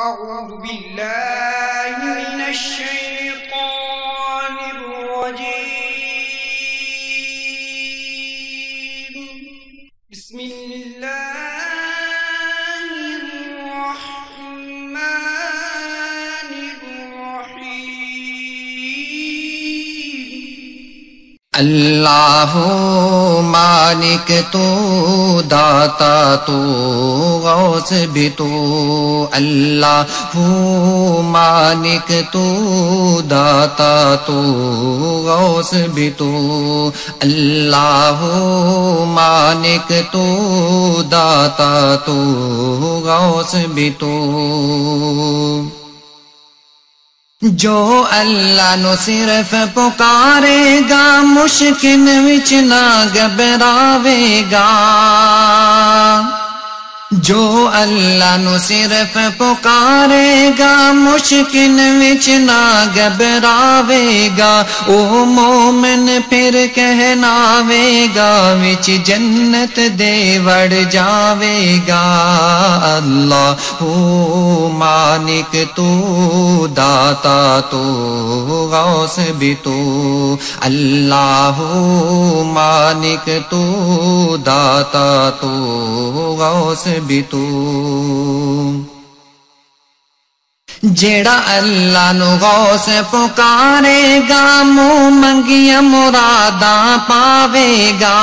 أعوذ بالله من الشيطان الرجيم. بسم الله الرحمن الرحيم. اللہ مالک تو داتا تو غوث بھی تو، اللہ مالک تو داتا تو غوث بھی تو، اللہ مالک تو داتا تو غوث بھی تو۔ جو اللہ نو صرف پکارے گا مشکل وچ نہ گھبراوے گا، جو اللہ نو صرف پکارے گا مشکل وچ نہ گھبراوے گا، او مومن پھر کہناوے گا وچ جنت دے وڑ جاوے گا۔ اللہ مالک تو داتا تو غوث بھی تو، اللہ مالک تو داتا تو غوث بھی تو۔ جیڑا اللہ نو غوث پکارے گا منہ منگیاں مراداں پاوے گا،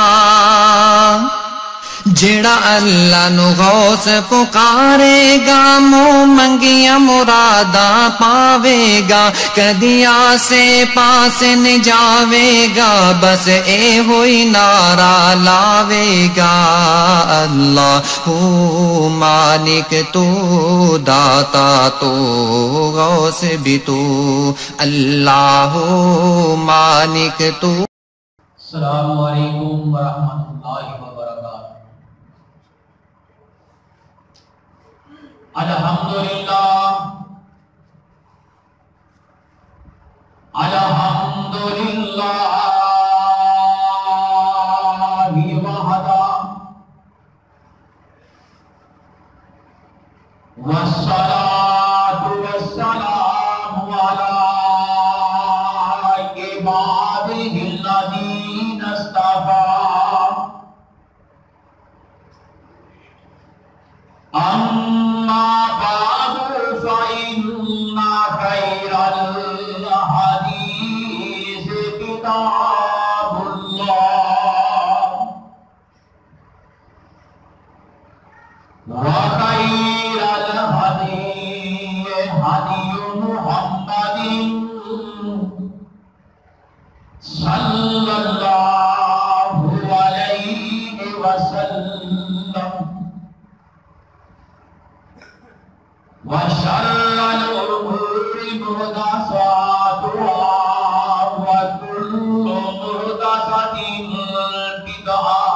جیڑا اللہ نو غوث پکارے گا منہ منگیاں مراداں پاوے گا، کدی آسے پاس نہ جاوے گا بس اے ہوئی نعرہ لاوے گا۔ اللہ مالک تو داتا تو غوث بھی تو، اللہ مالک تو۔ السلام علیکم ورحمۃ اللہ وبرکاتہ۔ الحمدللہ الحمدللہ وحدہ والصلاة والسلام علی عبادہ الذین اصطفیٰ، اما بعد فإن خیر الحدیث کتاب اللہ، وخیر الہدی ہدی محمد صلی اللہ علیہ وسلم، وشر الأمور محدثاتها وكل محدثة بدعة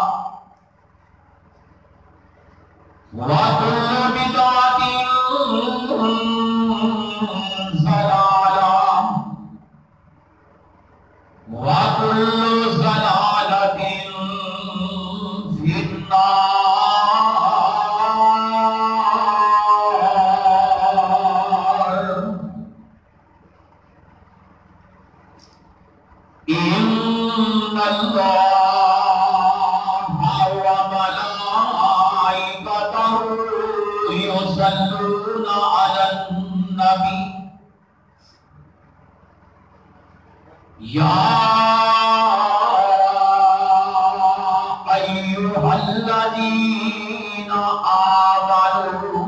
وكل بدعة ضلالة وكل ضلالة في النار۔ إن الله وملائكته يصلون على النبي يا أيها الذين آمنوا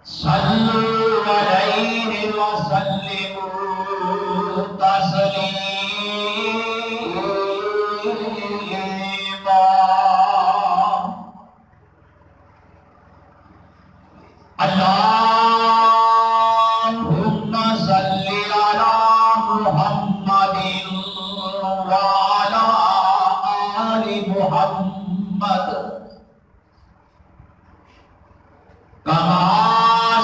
صلوا عليه وسلموا تسليما۔ اللهم صل على محمد وعلى آل محمد كما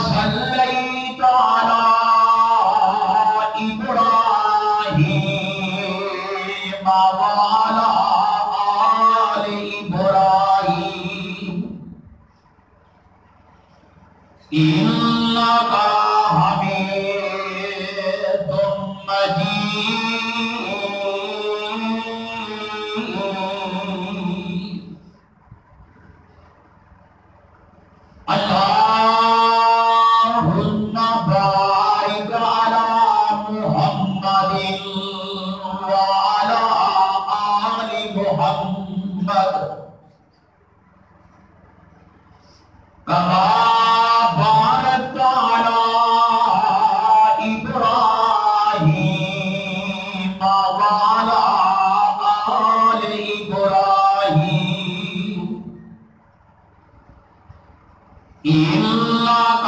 صليت على إنك حميد مجيد اللهم بارك على محمد وعلى آل محمد كما باركت على إبراهيم وعلى آل إبراهيم إنك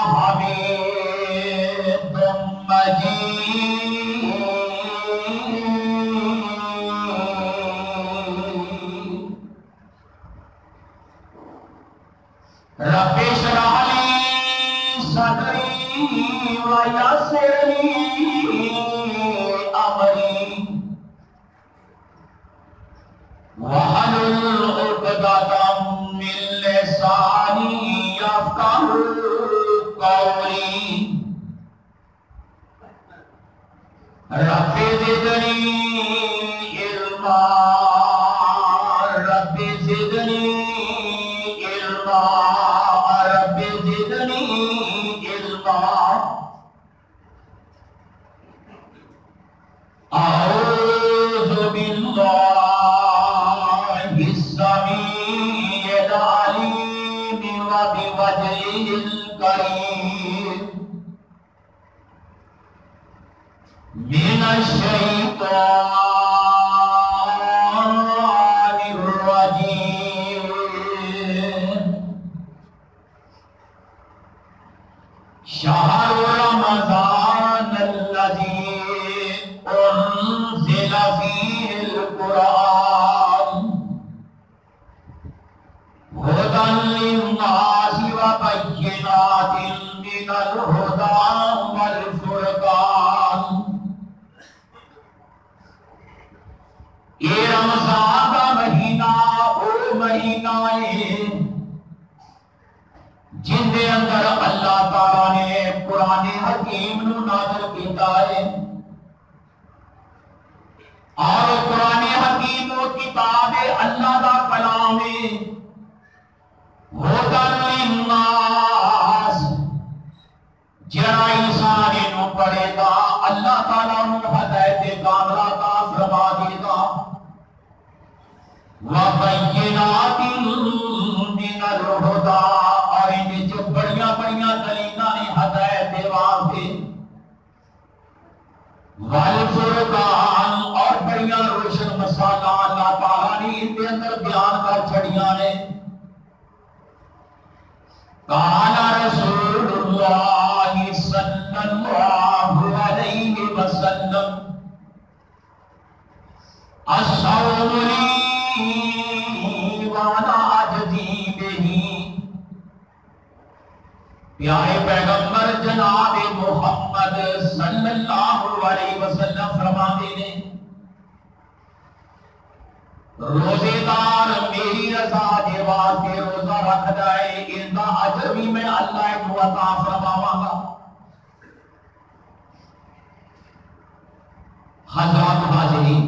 حميد مجيد رب اشرح لي صدري ويسر لي أمري واحلل عقدة من لساني يفقهوا قولي رب زدني علما رب زدني علما رب زدني علما أعوذ بالله السميع العليم وبوجهه الكريم من الشيطان الرجيم شهر رمضان الذي أنزل فيه القرآن هدى للناس وبينات من الهدى والفرقان یہ رمضان کا مہینہ وہ مہینہ ہے جن دے اندر اللہ تعالیٰ نے قرآن حکیم نو نازل کیتا ہے اور قرآن حکیم وہ کتاب اللہ دا کلام ہے ہدی للناس جڑا انسان نو پڑھے گا اللہ تعالیٰ نو ہدایت کاملہ عطا فرما دے گا وَبَيِّنَاتٍ مِّنَ الْهُدَىٰ اور ان جو بڑیاں بڑیاں دلیلاں نے ہدایت دے واسطے وَالْفُرْقَانِ اور بڑیاں روشن مسالہ اللہ تعالیٰ نے ان کے اندر بیان کر چھڑیاں نے قال رسول اللہ صلی اللہ علیہ وسلم الصوم لی وانا اجزی بہی پیارے پیغمبر جناب محمد صلی اللہ علیہ وسلم فرماتے ہیں روزے دار میری رضا دے واسطے روزہ رکھ جائے ان کا اجر بھی میں اللہ کو عطا فرماواں گا حضرات حاضرین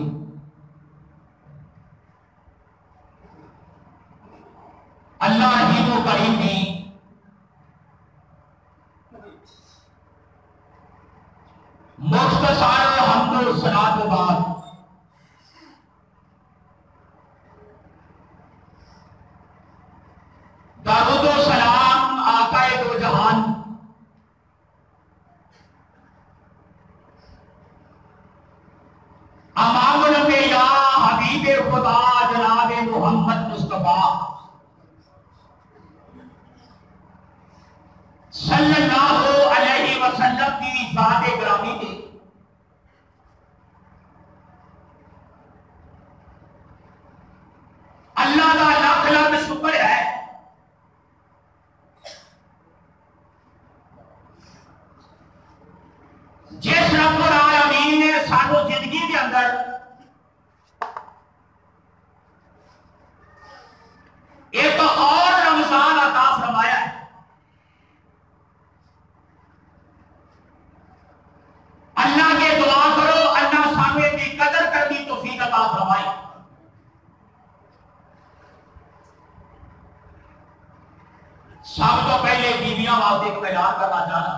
اللہ ہی کو کریم نے مختصر حمد و ثنا کے بعد درود و سلام آقا دو جہان امام الانبیاء حبیب خدا جناب محمد مصطفیٰ صلی اللہ علیہ وسلم کی ذات گرامی تھی اللہ کا لاکھ لاکھ شکر ہے جس رب العالمین نے سانو زندگی کے اندر ایک اور رمضان عطا فرمایا ہے سب تو پہلے بیویاں واسطے ایک اعلان کرنا چاہنا،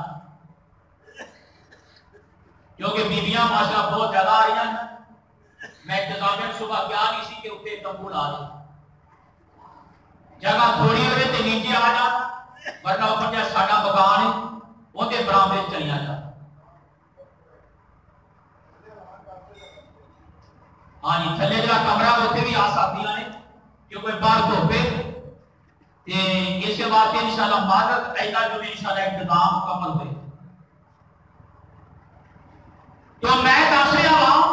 کیونکہ بیویاں ماشاءاللہ بہت زیادہ آ رہی ہیں. میں انتظامیہ صبح کیا نہیں سی کہ اتنے تمبو لا دیں، جگہ تھوڑی ہوئے تو نیچے آ جا، ورنہ وہ بندہ ساڈا مکان ہے وہ برامدے چلیا جا. ہاں جی تھلے جا کمرہ اتنے بھی آ سکتی ہیں کہ کوئی باہر دھوپے. اس واسطے انشاءاللہ مارک ایسا جو انشاءاللہ انتظام مکمل ہوئے. تو میں دس رہا ہوں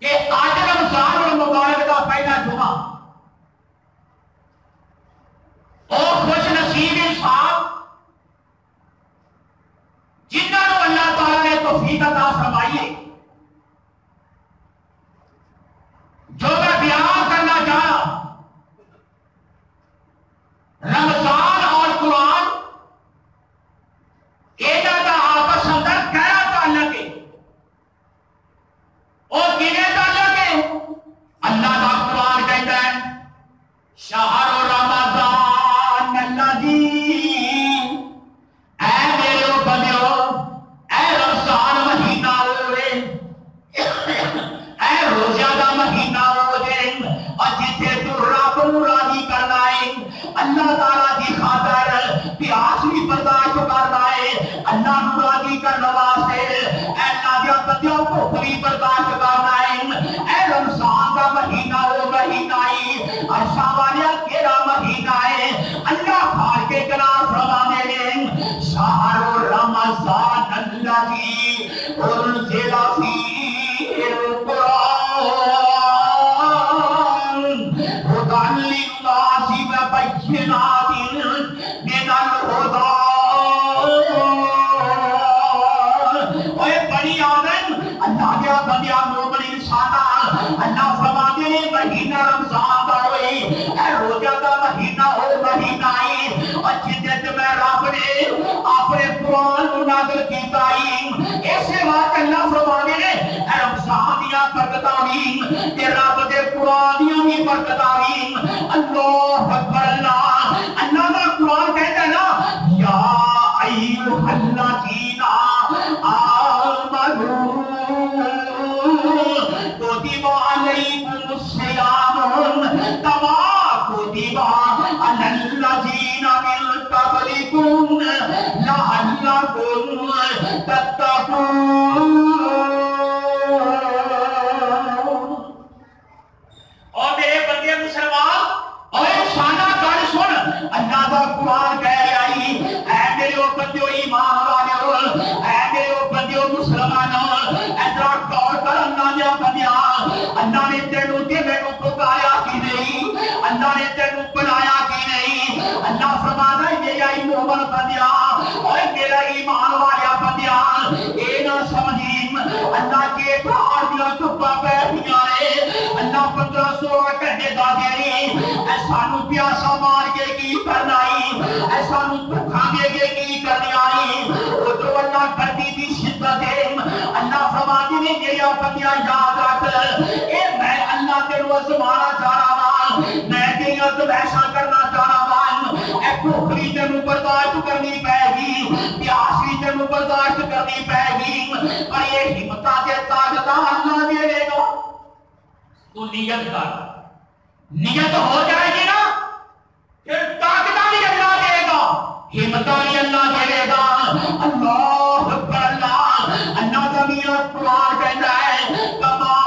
کہ آج رمضان المبارک کا پہلا جمعہ اور خوش نصیب انسان جنہوں نے اللہ تعالیٰ نے توفیق عطا فرمائی ہے. جو میں بیان کرنا چاہا رمضان اور قرآن ایجا کا آپس اندر گہرا تعلق ہے اور کنے تعلق ہے. اللہ کا قرآن کہتا ہے شہر رمضان الذی، اے میرے بندیو اے رمضان مہینہ ہوئے، اے روزہ کا مہینہ ہوئے، اور جتنے تو رب نو راضی کرنا ہے اللہ تعالیٰ کی خاطر پیاس بھی برداشت کرنا ہے، اللہ نو راضی کرنے واسطے اے اللہ دے بندیوں بھوک بھی برداشت کرنا ہے. اے رمضان کا مہینہ وہ مہینہ ہے عرشا والا کیڑا مہینہ ہے. اللہ خال کے کلام فرمانے ہیں شہر رمضان الذی انزل فیہ القرآن ہدی للناس وبینات من الہدی. اے بڑی آدم اللہ کے بندیاں مومن انسانا اللہ فرماتے ہیں مہینہ رمضان کا ہوئی، اے روزہ کا مہینہ ہو مہینہ ہے اور جدت میں رب نے اپنے قرآن کو نازل کیتا ہے. ایسے بات اللہ فرماتے ہیں اے رمضان دیا برکتاں بھی تے رب دے قرآن دیا بھی برکتاں بھی. اللہ اکبر. اللہ کا قرآن کہتا ہے نا یا ایھا الذین آمنوا کتب علیکم الصیام کما کتب علی الذین من قبلکم لعلکم تتقون. اور میرے بندے مسلمان اور شانہ گل سن، اللہ کا قرآن کہہ رہا ہے اے میرے بندیو ایمان والو، اے میرے بندیو مسلمانوں ادھر غور کر. اللہ نے بندیا اللہ نے تینوں تے مینوں پکاریا کی نہیں، اللہ نے تینوں بنایا کی نہیں. اللہ فرماتا ہے میرا مومن بندیا اور میرا ایمان والا بندیا اے نہ سمجھی اللہ کے پہاڑ دیا چپا بیٹھیاں نے اللہ 1500 گھنٹے دا دے ایسا نو پیاسا مار کے کی کرنا ہی، ایسا نو بھوکا دے کے کی کرنا ہی. ادھر اللہ کرتی دی شدت ہے. اللہ فرماتی نے میرا بندیا یاد رکھ اے میں اللہ تینوں آزمانا چاہ رہا ہوں، میں تیری عزت ایسا کرنا چاہ رہا ہوں. اے بھوکری تینوں برداشت کرنی پائے گی، پیاسی تینوں برداشت کرنی پائے گی، پر یہ ہمتہ دے طاقتہ اللہ دے دے گا. تو نیت کر، نیت ہو جائے گی نا پھر طاقتہ بھی اللہ دے گا، ہمتہ بھی اللہ دے گا. اللہ اکبر. اللہ کا میرا قرآن کہتا ہے کما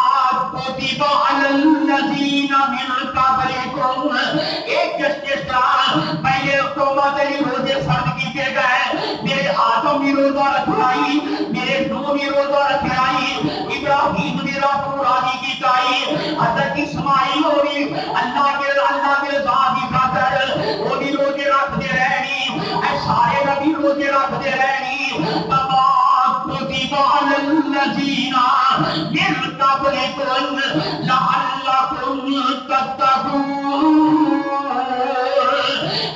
کتب علی الذین من قبلکم. ایک جس طرح پہلے قومت علی روزے فرض کیے گئے، میرے آدم بھی روزہ رکھائی، میرے نوح بھی روزہ رکھائی، ابراہیم بھی رب راضی کی گئی، حضرت اسماعیل ہوئی اللہ کے ذات کی خاطر وہ بھی روزے رکھتے رہنی، اے سارے نبی روزے رکھتے رہنی. کما کتب علی الذین من قبلکم لعلکم تتقون.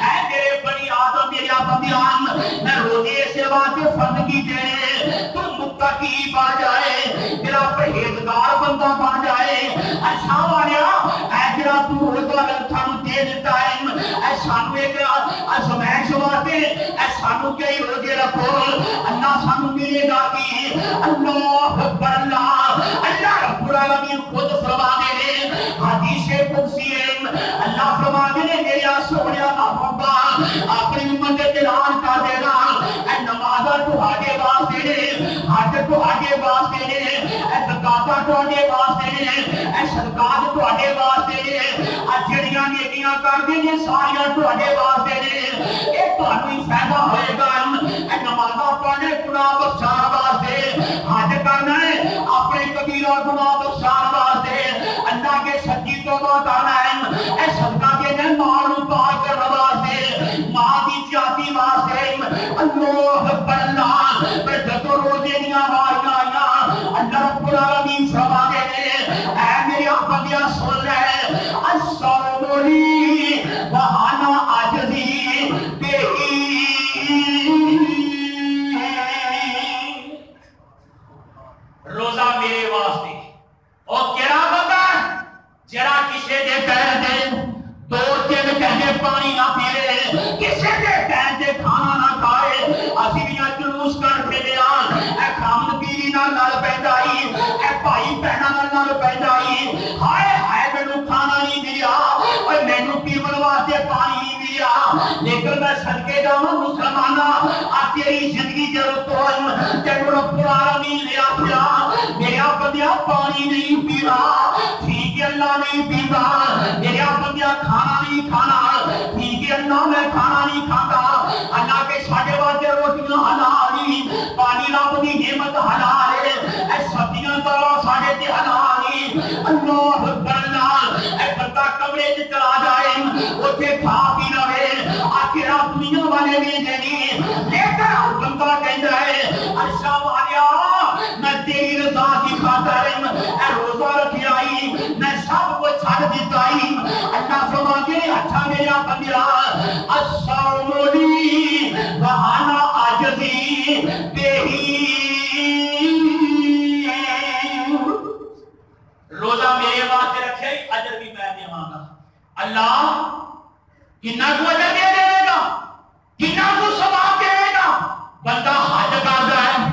اے میرے بنی آدم میرے بندیان میں روزے سے واسطے فرض کی دے تم متقی بن جائے جڑا پرہیزگار بندہ بن جائے اچھا والیا اے جڑا تو روزہ سانو دے دیتا ہے اے سانو ایک آزمائش واسطے اے سانو کئی روزے رکھو اللہ سانو ملے گا کہ اللہ اکبر اللہ رب العالمین خود فرماتے ہیں حدیث قدسی اللہ فرماتے ہیں میرا سونیا محبوبہ اپنی امت دے اعلان کر دے گا اے نمازاں تہاڈے واسطے نے حج تہاڈے واسطے نے اے زکاتاں تہاڈے واسطے نے اے صدقات تہاڈے واسطے نے اے جڑیاں نیکیاں کردے نے ساریاں تہاڈے واسطے نے اے تہانوں ہی فائدہ ہوئے گا اے نمازاں پڑھنے گناہ بخشان واسطے حج کرنا ہے اپنے کبیرہ گناہ بخشان واسطے اللہ کے سچی توبہ کرنا ہے اے صدقہ دینا مال پاک کرنا واسطے ماں دی جاتی واسطے اللہ اکبر اللہ پر جتو روزے دیاں واریاں آئیاں اللہ رب العالمین فرماتے ہیں اے میرے بندیاں سن لے الصوم لی وانا عاجزی بہی روزہ میرے واسطے اور کیڑا بندہ جڑا کسے دے پیر دے 2-3 گھنٹے پانی نہ پیے کسے دے پیر دے کھانا نہ کھائے اسی بھی جلوس کر پھیرا اے خامن بیوی نال لڑ پیندائی اے بھائی بہناں نال لڑ پیندائی ہائے ہائے مینوں کھانا نہیں ملیا اوے مینوں پیون واسطے پانی نہیں ملیا لیکن میں صدقے جاواں مسلماناں آ تیری زندگی ضرورت ہوئی تینوں رب العالمین لیا پیا میرا بندیا پانی نہیں پینا ٹھیک ہے اللہ نہیں پیتا میرا بندیا کھانا نہیں کھانا ٹھیک ہے اللہ میں کھانا نہیں کھاتا اللہ کے ساڈے واسطے روٹیاں حلال پانی رب دی نعمت حلال ہے اے سبزیاں دالاں ساڈے تے حلال اللہ اکبر اللہ اے بندہ کمرے وچ چلا جائے اوتھے کھا پی لوے آخر دنیا والے بھی نہیں لیکن بندہ کہندا ہے ارشا والیا میں تیری رضا کی خاطر اے روزہ رکھیا ہی میں سب کچھ چھڈ دیتا ہی اللہ فرماتے ہیں اچھا میرا بندیا الصوم لی وانا عاجزی بہی روزہ میرے واسطے رکھے اجر بھی میں دیواں گا اللہ کتنا کو اجر دے دے گا کتنا کو ثواب دے گا بندہ حج کردا ہے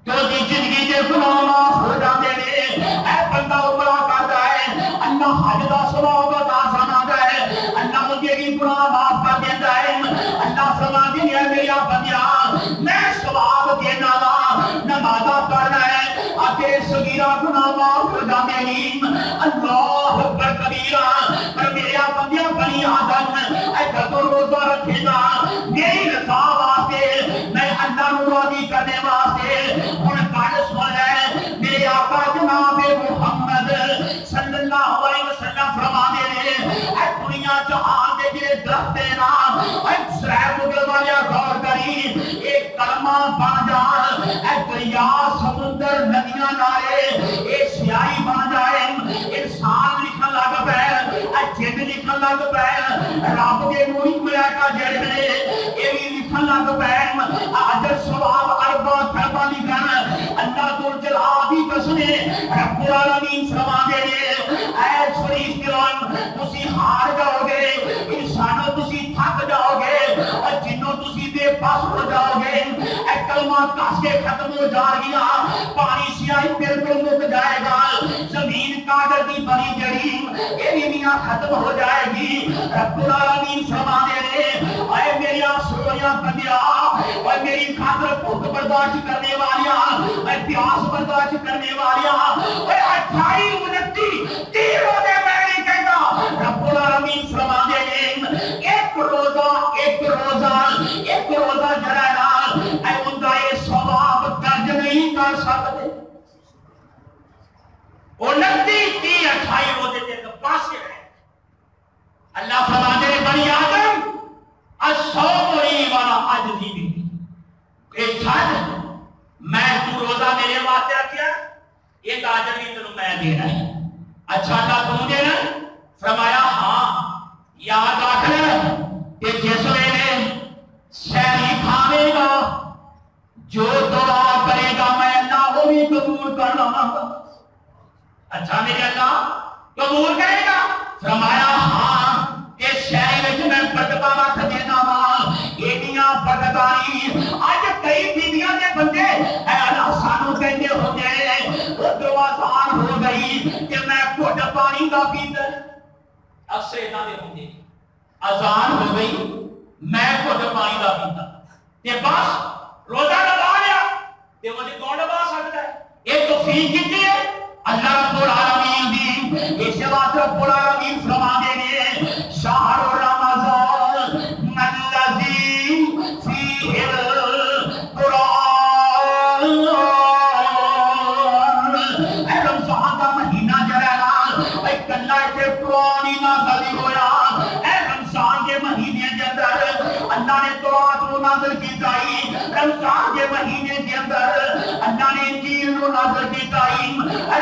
تو دی زندگی دے گناہ معاف ہو جاندے نے اے بندہ عمرہ کردا ہے اللہ حج دا ثواب عطا فرماتا ہے اللہ مجھے بھی گناہ معاف کر دیندا ہے اللہ فرماتے ہیں میرا بندیا میں ثواب دینا وا نمازاں پڑھنا ہے تیرے صغیرہ گناہ معاف ہو جاندے ہیں اللہ اکبر کبیرہ پر میرا بندیا بنی آدم اے جدو روزہ رکھے گا میری رضا واسطے میں اللہ نو راضی کرنے واسطے ہن گل سن لے میرے آقا جناب محمد صلی اللہ علیہ وسلم فرماتے ہیں اے دنیا جہان دے جڑے درخت ہیں نا اے سرائے مغل والے غور کری ایک کلمہ بن جان اے دریا سمندر ندیاں نالے اے سیاہی بن جائے انسان لکھن لگ پے اے جن لکھن لگ پے رب دے نوری ملائکہ جڑے نے اے بھی لکھن لگ پے اجر ثواب ارباں خرباں لکھن اللہ ذو الجلال دی قسم رب العالمین فرماندے نے اے فرشتوں تسی ہار جاؤ گے انسانوں تسی تھک جاؤ گے اور جنوں تسی بے بس ہو جاؤ گے اے کلمہ کس کے ختم ہو جائے گا پانی سیاہی بالکل مک جائے گا زمین کاغذ کی بنی جڑی یہ بھی میاں ختم ہو جائے گی رب العالمین فرمانے نے اے میری سونیا بندیا اے میری خاطر بھوک برداشت کرنے والیا اے پیاس برداشت کرنے والیا اے 28 29 30 روزے میں نہیں کہتا رب العالمین فرمانے نے ایک روزہ جڑا اے اوندا اے ثواب درج نہیں کر سکتے 29 30 28 روزے تے پاسے ہے اللہ فرماتے ہیں بنی آدم الصوم لی وانا عاجزی بھی اے چھڈ میں تو روزہ میرے واسطے رکھیا ایک اجر بھی تینوں میں دینا ہے اچھا اللہ تو دینا فرمایا ہاں یاد رکھ کہ جس ویلے سحری کھاوے گا جو دعا کرے گا میں اللہ قبول کرنا. اچھا میرے اللہ قبول کرے گا؟ فرمایا ہاں اس شہر وچ میں برکتاں رکھ دینا وا. ایڈیاں برکتاں اج کئی بیویاں دے بندے اے اللہ سانو کہندے ہوندے ادھر آسان ہو گئی کہ میں گھٹ پانی دا پیتا. اکثر انہاں دے ہوندے آسان ہو گئی میں گھٹ پانی دا پیتا تے بس روزہ لگا لیا تے مجھے کون لگا سکتا ہے؟ یہ توفیق کتنی ہے اللہ رب العالمین دی. اس بات رب العالمین فرما دے گے شہر رمضان الذی فیہ القرآن. اے رمضان دا مہینہ جڑا نا اے کلا تے قرآن ہی نازل ہویا. اے رمضان کے مہینے دے اندر اللہ نے تورات کو نازل کیتا. رمضان کے مہینے کے اندر اللہ نے انجیل کو نازل کیتا.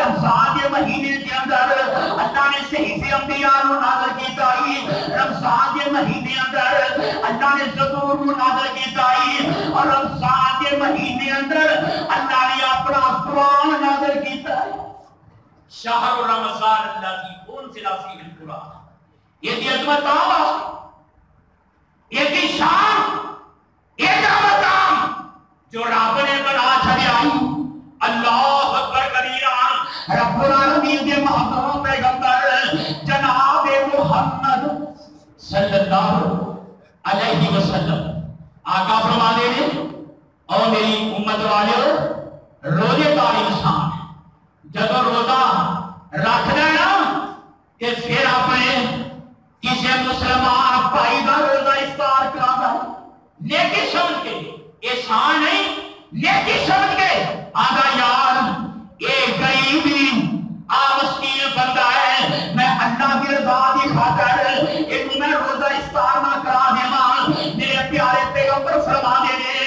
رمضان کے مہینے کے اندر اللہ نے صحیفے انبیاء کو نازل کیتا. رمضان کے مہینے اندر اللہ نے زبور کو نازل کیتا. اور رمضان کے مہینے اندر اللہ نے اپنا قرآن نازل کیتا. شہر رمضان الذی انزل فیہ القرآن. یہ دی عظمت آواز یہ دی شان یہ مقام جو رب نے بنا چھڑیا. اللہ اکبر کبیرہ. رب العالمین کے محبوب پیغمبر جناب محمد صلی اللہ علیہ وسلم آقا فرما دے رہے اور میری امت والے روزے کا انسان جب روزہ رکھنا ہے نا کہ پھر اپنے کسی مسلمان بھائی کا روزہ افطار کرانا ہے نیکی سمجھ کے. احسان نہیں نیکی سمجھ کے آگا یار یہ غریبی مسکین بندہ ہے میں اللہ کی رضا کی خاطر انہوں میں روزہ افطار نہ کرا دیواں. میرے پیارے پیغمبر فرما دے رہے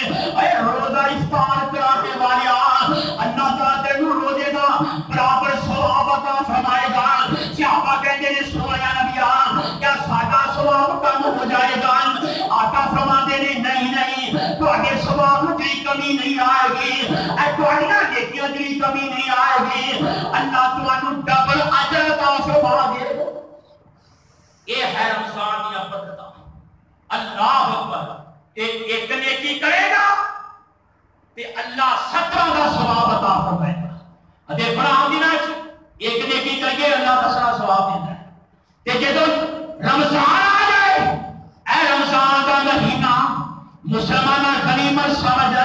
اے روزہ افطار کرانے والیا اللہ تعالیٰ تینوں روزے کا برابر ثواب عطا فرمائے گا. صحابہ کہتے ہیں سویا نبیا کیا ساڈا ثواب کم ہو جائے گا؟ آقا فرما دے رہے نہیں تواڈے ثواب میں کوئی کمی نہیں آئے گی. اے تواڈیاں نیکیاں دی کمی نہیں آئے گی. اللہ تانوں ڈبل اجر عطا فرما دے گا. یہ ہے رمضان دی برکت. اللہ اکبر. ایک نیکی کرے گا تے اللہ 17 دا ثواب عطا فرمائے گا. تے برام دیناں ایک نیکی کریے اللہ 10 ثواب دیندا ہے. تے جدوں رمضان آ جائے اے رمضان کا مہینہ مسلمان غنیمت سمجھ.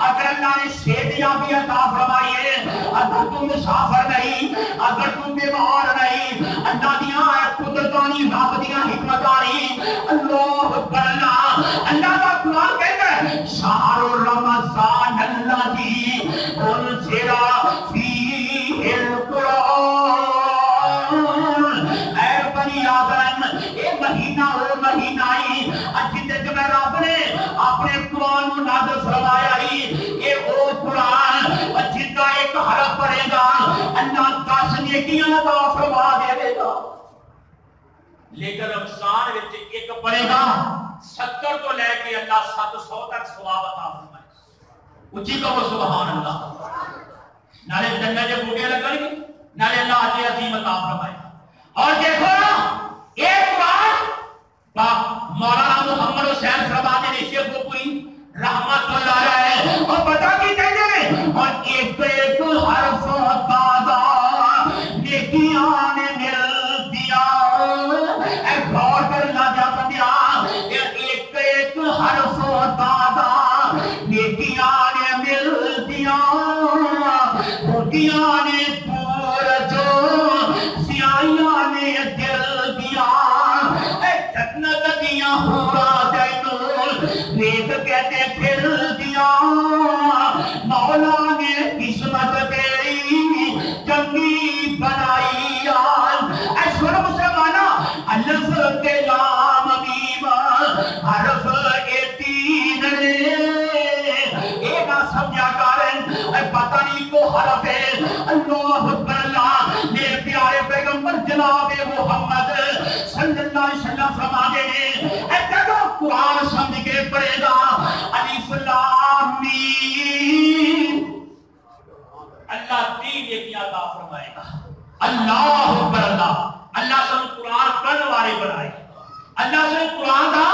اگر اللہ نے صحت عطا فرمائی ہے اگر تم مسافر نہیں اگر تم بیمار نہیں اللہ دیاں قدرتانی رب دیاں حکمتانی اللہ اکبر. اللہ کا قرآن کہتا ہے شہر رمضان الذی انزل فیہ القرآن. اے بنی آدم اے مہینہ وہ مہینہ ہی جدے میں رب نے اپنے قرآن کو نازل فرمایا ہی. یہ وہ قرآن جدا ایک حرف پڑھے گا اللہ 10 نیکیاں عطا فرما دے گا. لیکن رمضان وچ ایک پڑھے گا 70 تو لے کے اللہ 700 تک ثواب عطا فرمائے. اونچی کہو سبحان اللہ. نالے جنت کے بوٹے لگن گے نالے اللہ اجر عظیم عطا فرمائے. اور دیکھو نا ایک قرآن مولانا محمد حسین فرماتے نے شیخ گوپوری رحمت اللہ علیہ اور پتہ کی کہتے ہیں اور ایک حرف دادا نیکیاں نے مل دیا. اے غور کر لا جا بندیا ایک حرف دادا نیکیاں نے مل دیا. روٹیاں نے دور جو سیاہیاں نے دل دیا. جنت دیاں ہورا جینول نیک کہتے پھر دیا. مولا نے قسمت تیری چنگی بنائی. اے سن مسلمانا الف کے لام میم حرف اے 3 نے اے نہ سمجھا کرن اے پتہ نہیں کو حرف ہے. اللہ اکبر. اللہ میرے پیارے پیغمبر جناب محمد صلی اللہ علیہ وسلم فرما دے اے جب قرآن سمجھ کے پڑھے گا الف لام میم اللہ اللہ اکبر اللہ اللہ سے قرآن پڑھنے والے بنائے اللہ سے قرآن کا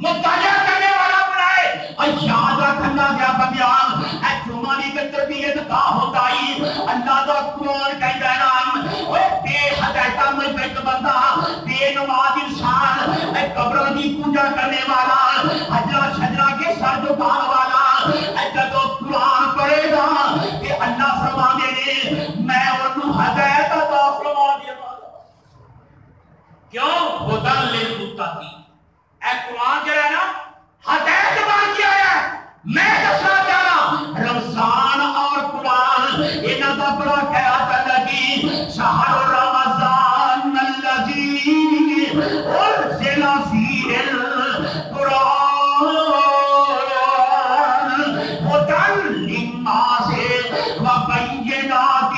مطالعہ کرنے والا بنائے اور یاد رکھنا کیا بندیان اے جمعی کی تربیت کا ہوتا ہی اللہ کا قرآن کہتا ہے نام اوے بے حدیثہ مجبت بندہ بے نماز انسان اے قبروں کی پوجا کرنے والا حجرہ شجرہ کے سر جھکانے والا اے جب قرآن پڑھے گا کہ اللہ فرمانے نے میں انہوں ہدایت عطا فرما دیا کیوں ہدن للمتقین اے قرآن جو ہے نا ہدایت بن گیا ہے میں دسنا چاہنا رمضان اور قرآن انہاں دا بڑا قیادت لگی شہر رمضان الذی انزل فیہ القرآن ہدن للناس وبینات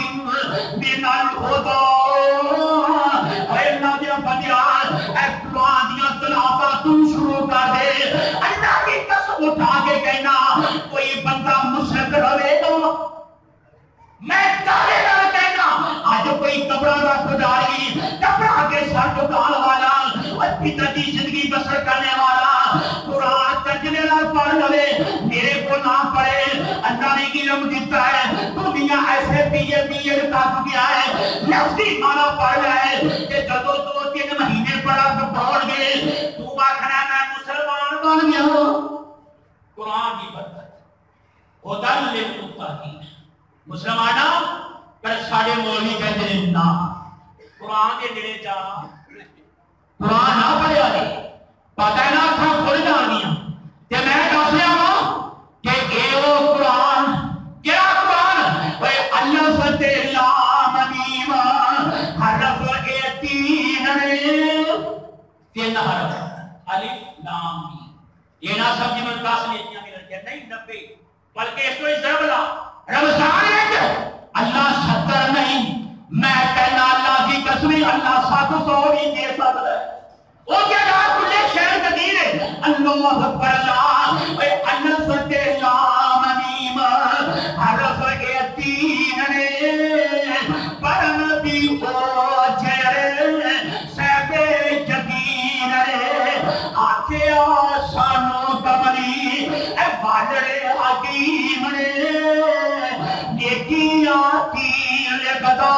من الہدی شروع کر دے اللہ کی قسم اٹھا کے کہنا کوئی بندہ مشرک رہے گا میں دعوے نال کہنا آج کوئی قبروں کا پجاری قبروں کے سر جھکانے والا بدعتی زندگی بسر کرنے والا قرآن ترجمے نال پڑھ لے میرے کو نہ پڑھے اللہ نے علم دیتا ہے دنیا ایسے پیے کر گیا ہے لفظی معنی پڑھ لے کہ جدو 2-3 مہینے پڑھا تو پڑھ گئے تو آخنا میں مسلمان بن گیا قرآن کی برکت ہدن للمتقین مسلمانہ پر ساڑے مولوی کہتے ہیں نا قرآن کے نیڑے جا قرآن نہ پڑھے آگے پتہ ہے نا اکھاں کھل جانیاں کہ میں دس لیا ہوں کہ اے وہ قرآن کیا قرآن اے اللہ ستے لام میم حرف اے 3 حرف الف لام میم یہ نہ سب جمن کاس نے اتنی ملن کیا نہیں 90 بلکہ اس کو اس ضرب لا رمضان ہے اللہ 70 نہیں میں کہنا اللہ کی قسمی اللہ 700 بھی دے سکتا ہے وہ کیا رات کلے شہر قدیر ہے اللہ اکبر اللہ اے اللہ ستے لام میم حرف اے 3 پرن بھی ہو جرے سیبے یقین آکے آسانوں کمری اے والڑے حکیم نیکی آتی لگدا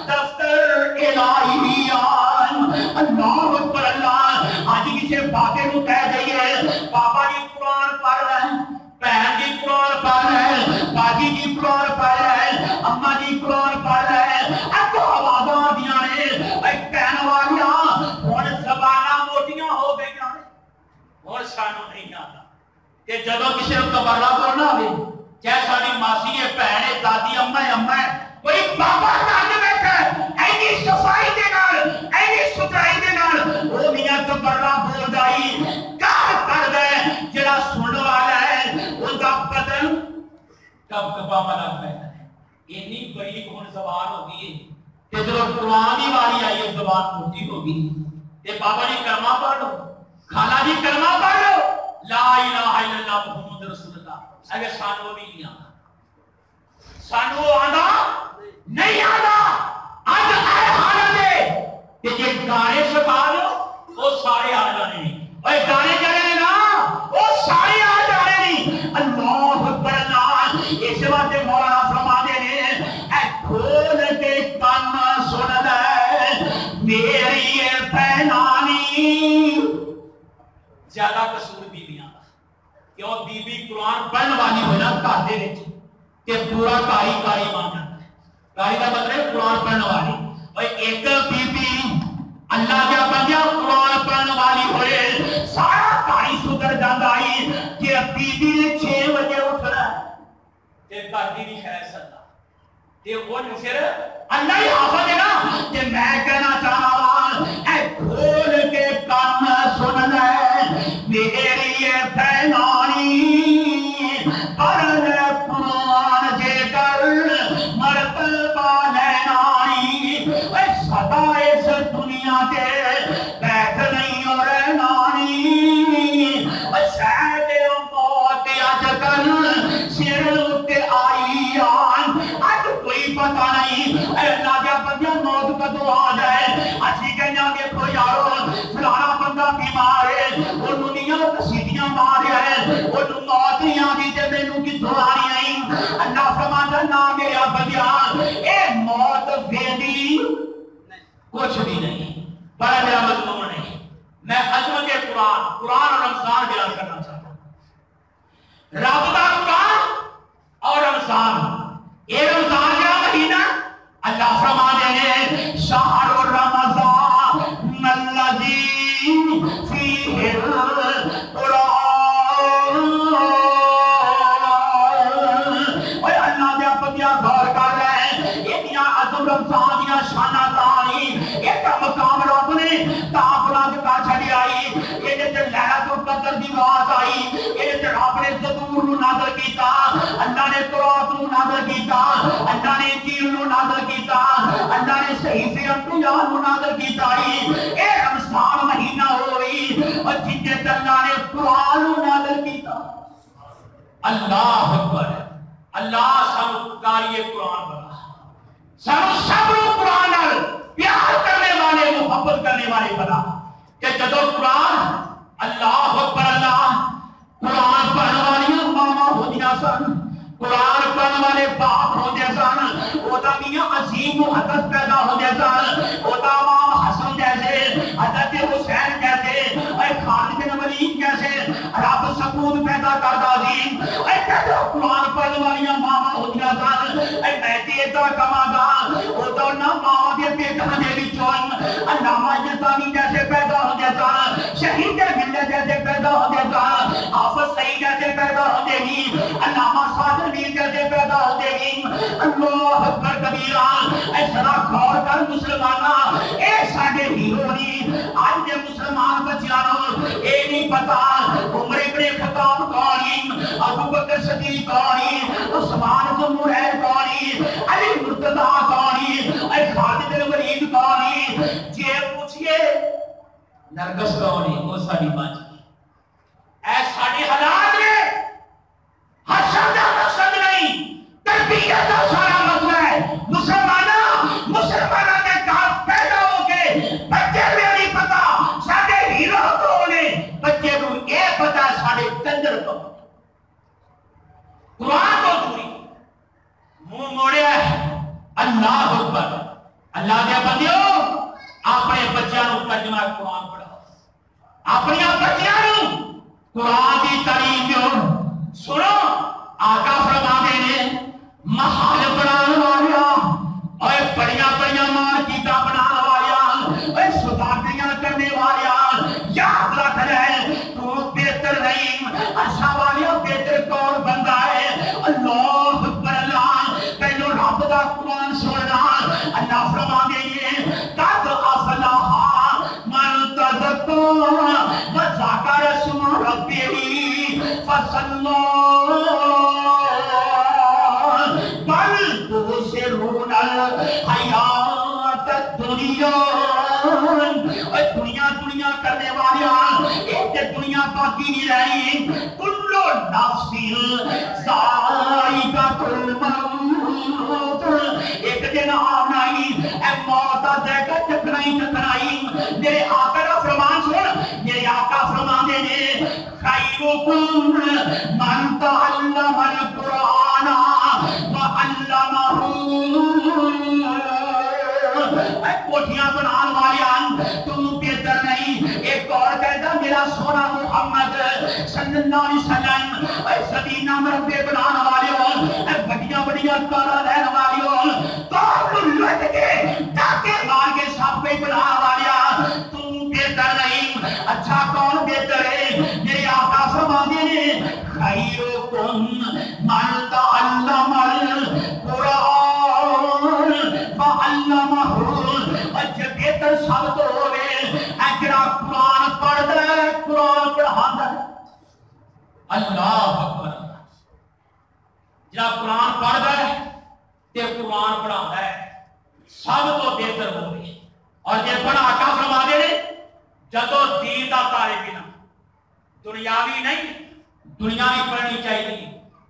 دفتر الہیان اللہ اکبر اللہ آج کسی باقے کو کہہ دئیے بابا جی قرآن پڑھ رہے ہیں بہن جی قرآن پڑھ رہے ہیں باجی جی قرآن پڑھ رہے ہیں اماں جی قرآن پڑھ رہے ہیں اب تو آوازاں دیاں نے ایک کہنے والیاں ہن زباناں موٹیاں ہو گئی ہیں اور سانوں نہیں آتا کہ جدو کسی کو قبرہ کرنا ہوئے چاہے ساری ماسی ہے بہن ہے دادی اماں ہے کوئی بابا کر بیٹھا اینی صفائی دے نال اینی ستھرائی دے نال وہ میاں قبرہ بول جائی کر دے جڑا سن والا ہے ان کا بدن کب کبا ملا پہنا ہے اتنی بڑی کون زبان ہوگی کہ جب قرآن کی واری آئی ہے زبان موٹی ہوگی کہ بابا جی کلمہ پڑھ لو خالہ جی کلمہ پڑھ لو لا الہ الا اللہ محمد رسول اللہ اگر سانو بھی نہیں آنا سانو آنا نہیں آنا آج اے حالت ہے کہ یہ گانے سکھا لو وہ سارے آ جانے نہیں اور گانے جانے نا وہ سارے آ جانے نہیں اللہ اکبر اللہ اس وقت مولانا فرماتے ہیں اے کھول کے کان سن لے میری پہنانی زیادہ قصور بیویاں کیوں بی بی قرآن پڑھنے والی ہونا گھر دے وچ کہ پورا کاری مان جاتا ہے کاری کا مطلب قرآن پڑھنے والی اور ایک بی بی اللہ کا بندہ قرآن پڑھنے والی ہوئے سارا کاری سدھر جاتا ہے کہ بی بی نے 6 بجے اٹھنا تے گھر دی نہیں خیر سکتا تے وہ پھر اللہ ہی حافظ ہے نا کہ میں کہنا چاہنا ہوں اے کھول کے کان سن لے میری پہنانی پڑھ لے قرآن جے کر مرتبہ لینانی اے سدا اس دنیا کے بیٹھ نہیں اور رہنانی اے شاید موت آج کل سر اٹھے آئی آن آج کوئی پتہ نہیں اے اللہ کے بندیاں وہ موت نہیں آتی تے مینوں کتھوں آنی آئی اللہ فرماتا نہ میرا بندیا اے موت ویندی کچھ بھی نہیں بڑا میرا مضمون نہیں میں عظمت قرآن اور رمضان بیان کرنا چاہتا ہوں رب کا قرآن اور رمضان یہ رمضان کا مہینہ اللہ فرماتے ہیں شہر رمضان الذی فیہ القرآن اور اللہ دے بندیا غور کر رہے ہیں اتنا عظم رمضان دیا شانہ تاری ایک مقام رب نے تابلاد کا چھڑی آئی یہ تے لیلۃ القدر دی بات آئی یہ تے رب نے زبور نو نازل کیتا اللہ نے تورات نو نازل کیتا اللہ نے انجیل نو نازل کیتا اللہ نے صحیفے انبیاء نو نازل کیتا اے رمضان مہینہ ہوئی اور جن تے اللہ نے قرآن نو نازل کیتا اللہ اکبر اللہ سب کاری قرآن بنا سب قرآن نال پیار کرنے والے محبت کرنے والے بنا کہ جدو قرآن اللہ اکبر اللہ قرآن پڑھنے والی ماما ہوندیاں سن قرآن پڑھنے والے باپ ہوندے سن اودا میاں عظیم محدث پیدا ہوندے سن اودا امام حسن جیسے حضرت حسین جیسے اے خالد بن ولید جیسے رب سکون پیدا کردا سی اے جدو قرآن پڑھنے والی ماما ہوندیاں سن اے میں تے دا کما گا اودا نہ ماں دے بیٹاں دے وچوں علامہ یزدانی جیسے پیدا ہوندے سن شہید ملت جیسے پیدا ہوندے سن حافظ سعید جیسے پیدا ہوندے گی علامہ صادق جیسے پیدا ہوتے گی اللہ اکبر کبیرہ اے ذرا غور کر مسلمانہ اے ساڈے ہیرو نہیں آج دے مسلمان بچیانوں اے نہیں پتا عمر ابن خطاب کون ابو بکر صدیق کون عثمان بن نورین کون علی مرتضی کون اے خالد بن ولید کون جے پوچھئے نرگس کون وہ ساڈی ماں اے ساڈے حالات نے حسن کا مقصد نہیں تربیت کا سارا مسئلہ ہے مسلمانہ کے کام پیدا ہو کے بچے میں نہیں پتا ساڑھے ہیرو کو نے بچے کو یہ پتا ساڑھے کنجر کو قرآن کو دوری منہ موڑے اللہ اکبر اللہ کے بندیوں اپنے بچیاں نو ترجمہ قرآن پڑھاؤ اپنی بچیاں نو قرآن کی تعلیم دیو سنو آقا فرماتے ہیں محال بنانے والیا اور بڑیاں بڑیاں مارکیٹاں بنانے والیا اور صداقیاں کرنے والیا یاد رکھ رہے تو بہتر نہیں اچھا والیا بہتر کون بندہ ہے اللہ اکبر اللہ پہلو رب دا قرآن سننا اللہ فرماتے ہیں قد افلح من تزکا وذکر اسم ربہ فصلی بل تؤثرون الحیات الدنیا دنیا کرنے والی ایک دنیا باقی نہیں رہی کل نفس ذائقۃ الموت ایک دن آنا ہی اے موت ذائقہ چکھنائی میرے آقا کا فرمان سن میرے آقا فرماتے ہیں خیرکم من تعلم القرآن وعلمہ اے کوٹھیاں بنان والیاں تم بہتر نہیں ایک اور کہتا میرا سونا محمد صلی اللہ علیہ وسلم اے سدینہ مربے بنان والیوں اے بڑیاں بڑیاں کارا رہن والیوں تو لٹ کے ڈاکے مار کے سب پہ بنان والیا تم بہتر نہیں اچھا کون بہتر ہے میرے آقا فرماتے ہیں خیرکم من تعلم القرآن وعلمہ اچھا بہتر سب تو ہوئے اکرا قرآن پڑھ دے قرآن پڑھا دے اللہ اکبر جب قرآن پڑھ دے تے قرآن پڑھا دے سب تو بہتر ہوئے اور یہ پڑھا آقا فرما دے جدو دین دا طالب علم دنیاوی نہیں دنیاوی پڑھنی چاہیے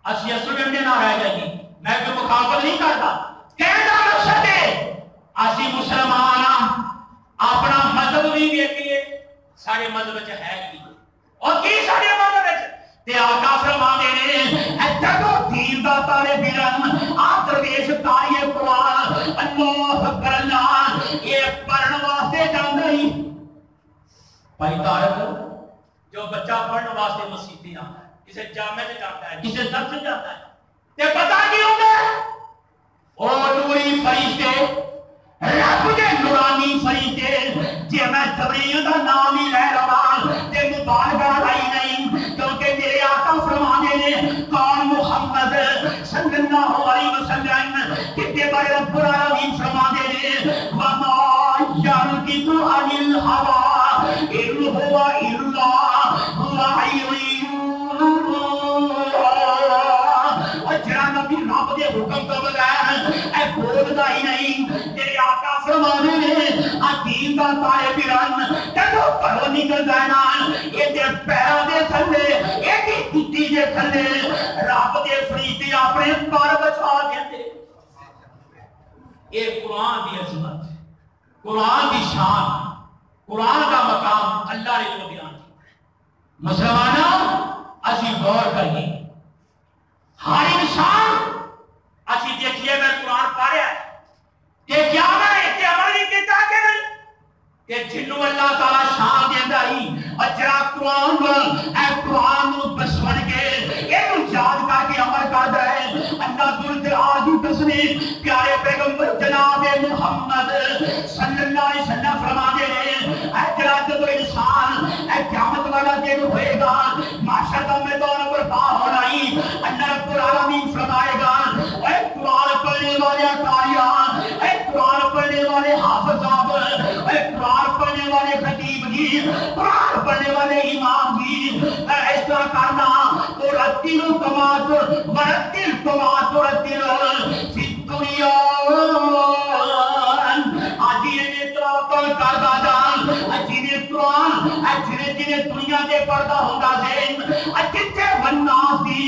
اسی اصل میں نہ رہ جائیے میں کوئی مخالفت نہیں کرتا کہنا مقصد ہے اسی مسلمان اپنا مذہب بھی دیکھیے سارے مذہب ہے کی اور کی سارے مذہب تے آقا فرماندے نے اے جدو دین دا تارے بیرن آپ درویش تاریے قرآن اللہ اکبر اللہ یہ پڑھن واسطے جاندے ہی بھائی تارک جو بچہ پڑھن واسطے مسجد میں آتا ہے کسے جامع سے جاتا ہے کسے درس سے جاتا ہے تے پتہ نہیں ہوتا او نوری فرشتے رب کے نورانی فرشتے جے میں جبریل دا نام ہی لے رہا تے مبارکہ لائی نہیں کیونکہ میرے آقا فرمانے نے کون محمد صلی اللہ علیہ وسلم کتے بارے رب العالمین فرمانے نے وَمَا يَرْكِتُ عَنِ الْحَوَىٰ إِنْ هُوَ إِلَّا وَحْيٌ جڑا نبی رب دے حکم تو بغیر اے بولدا ہی نہیں تیرے آقا فرمانے نے دین دا تارے بیرن جدو گھروں نکلدا ہے نا یہ تے پیراں دے تھلے یہ دی کتی دے تھلے رب دے فرشتے اپنے پر بچا دیندے یہ قرآن دی عظمت قرآن دی شان قرآن کا مقام اللہ نے جو بیان کیا مسلمانوں اسی غور کریے ہر انسان اسی دیکھیے میں قرآن پڑھ رہا ہے کہ کیا میں کہ عمل نہیں کیتا کہ نہیں کہ جنوں اللہ تعالی شان دیندا ہی اجرا قرآن اے قرآن نو بسور کے اینو یاد کر کے عمل کردا ہے اللہ ذل آدی قسمے پیارے پیغمبر جناب محمد صلی اللہ علیہ وسلم فرماتے ہیں اجرا جب انسان اے قیامت والا دن ہوئے گا معاشر کا میدان برپا ہونا ہی اللہ رب العالمین فرمائے گا اے قرآن پڑھنے والے قاریان اے قرآن پڑھنے والے حافظ صاحب اے قرآن پڑھنے والے خطیب جی قرآن پڑھنے والے امام جی اس طرح کرنا ترتیل کما ترتیل فی الدنیا آجی نے تلاوت کردا جان اجی نے قرآن اجی نے دنیا دے پردہ ہوگا زین اجتے والناس دی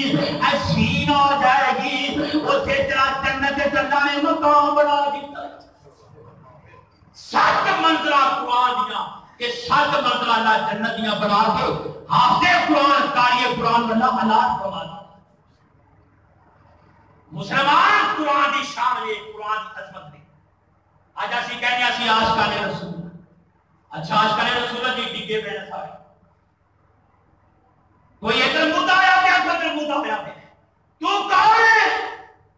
اسین آ جائے گی اوتھے تیرا جنت جنہ نے مقام بنا دیتا 7 منزلہ قرآن دیا کہ 7 منزلہ اللہ جنت دیا بنا کے حافظ قرآن قاری قرآن بنا حالات بنا دیا مسلمان قرآن دی شان لے قرآن دی عظمت لے آج اسی کہنے اسی عاشقان رسول اچھا عاشقان رسول دی ڈگے پہ نہ سارے کوئی ادھر مدہ آیا پہ ادھر مدہ آیا پہ تو کون ہے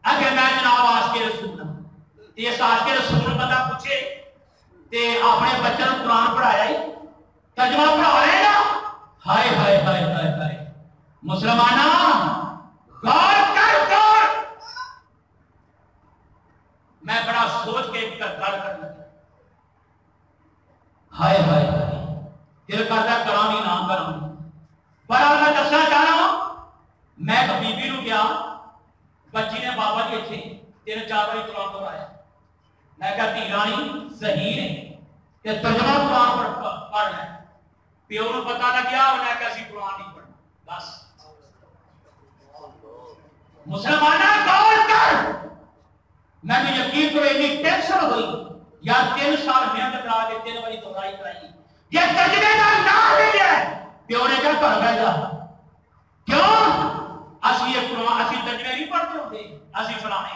اگر میں جناب عاشق رسول ہوں اس عاشق رسول بندہ پوچھے تے اپنے بچوں قرآن پڑھایا ہی ترجمہ پڑھا رہے نا ہائے ہائے ہائے ہائے ہائے مسلمانہ غور کر غور میں بڑا سوچ کے گل کرنا ہائے ہائے ہائے دل کرتا کرام ہی نام کرام پر میں دسنا چاہ رہا ہوں میں بی بی نو گیا بچی نے بابا جی اتنے 3-4 باری قرآن پڑھایا میں کہا تی رانی صحیح ہے کہ ترجمہ قرآن پڑھنا ہے پیو نو پتہ نہ گیا انہیں کہا سی قرآن نہیں پڑھنا بس مسلمانہ غور کر میں نے یقین کرو ایک ٹینشن ہوئی یا 3 سال محنت کرا کے 3 باری دہرائی کرائی یہ ترجمے کا نام نہیں ہے پیو نے کہا کر گئے جا کیوں اسی یہ قرآن اسی ترجمے نہیں پڑھتے ہوتے اسی فلانے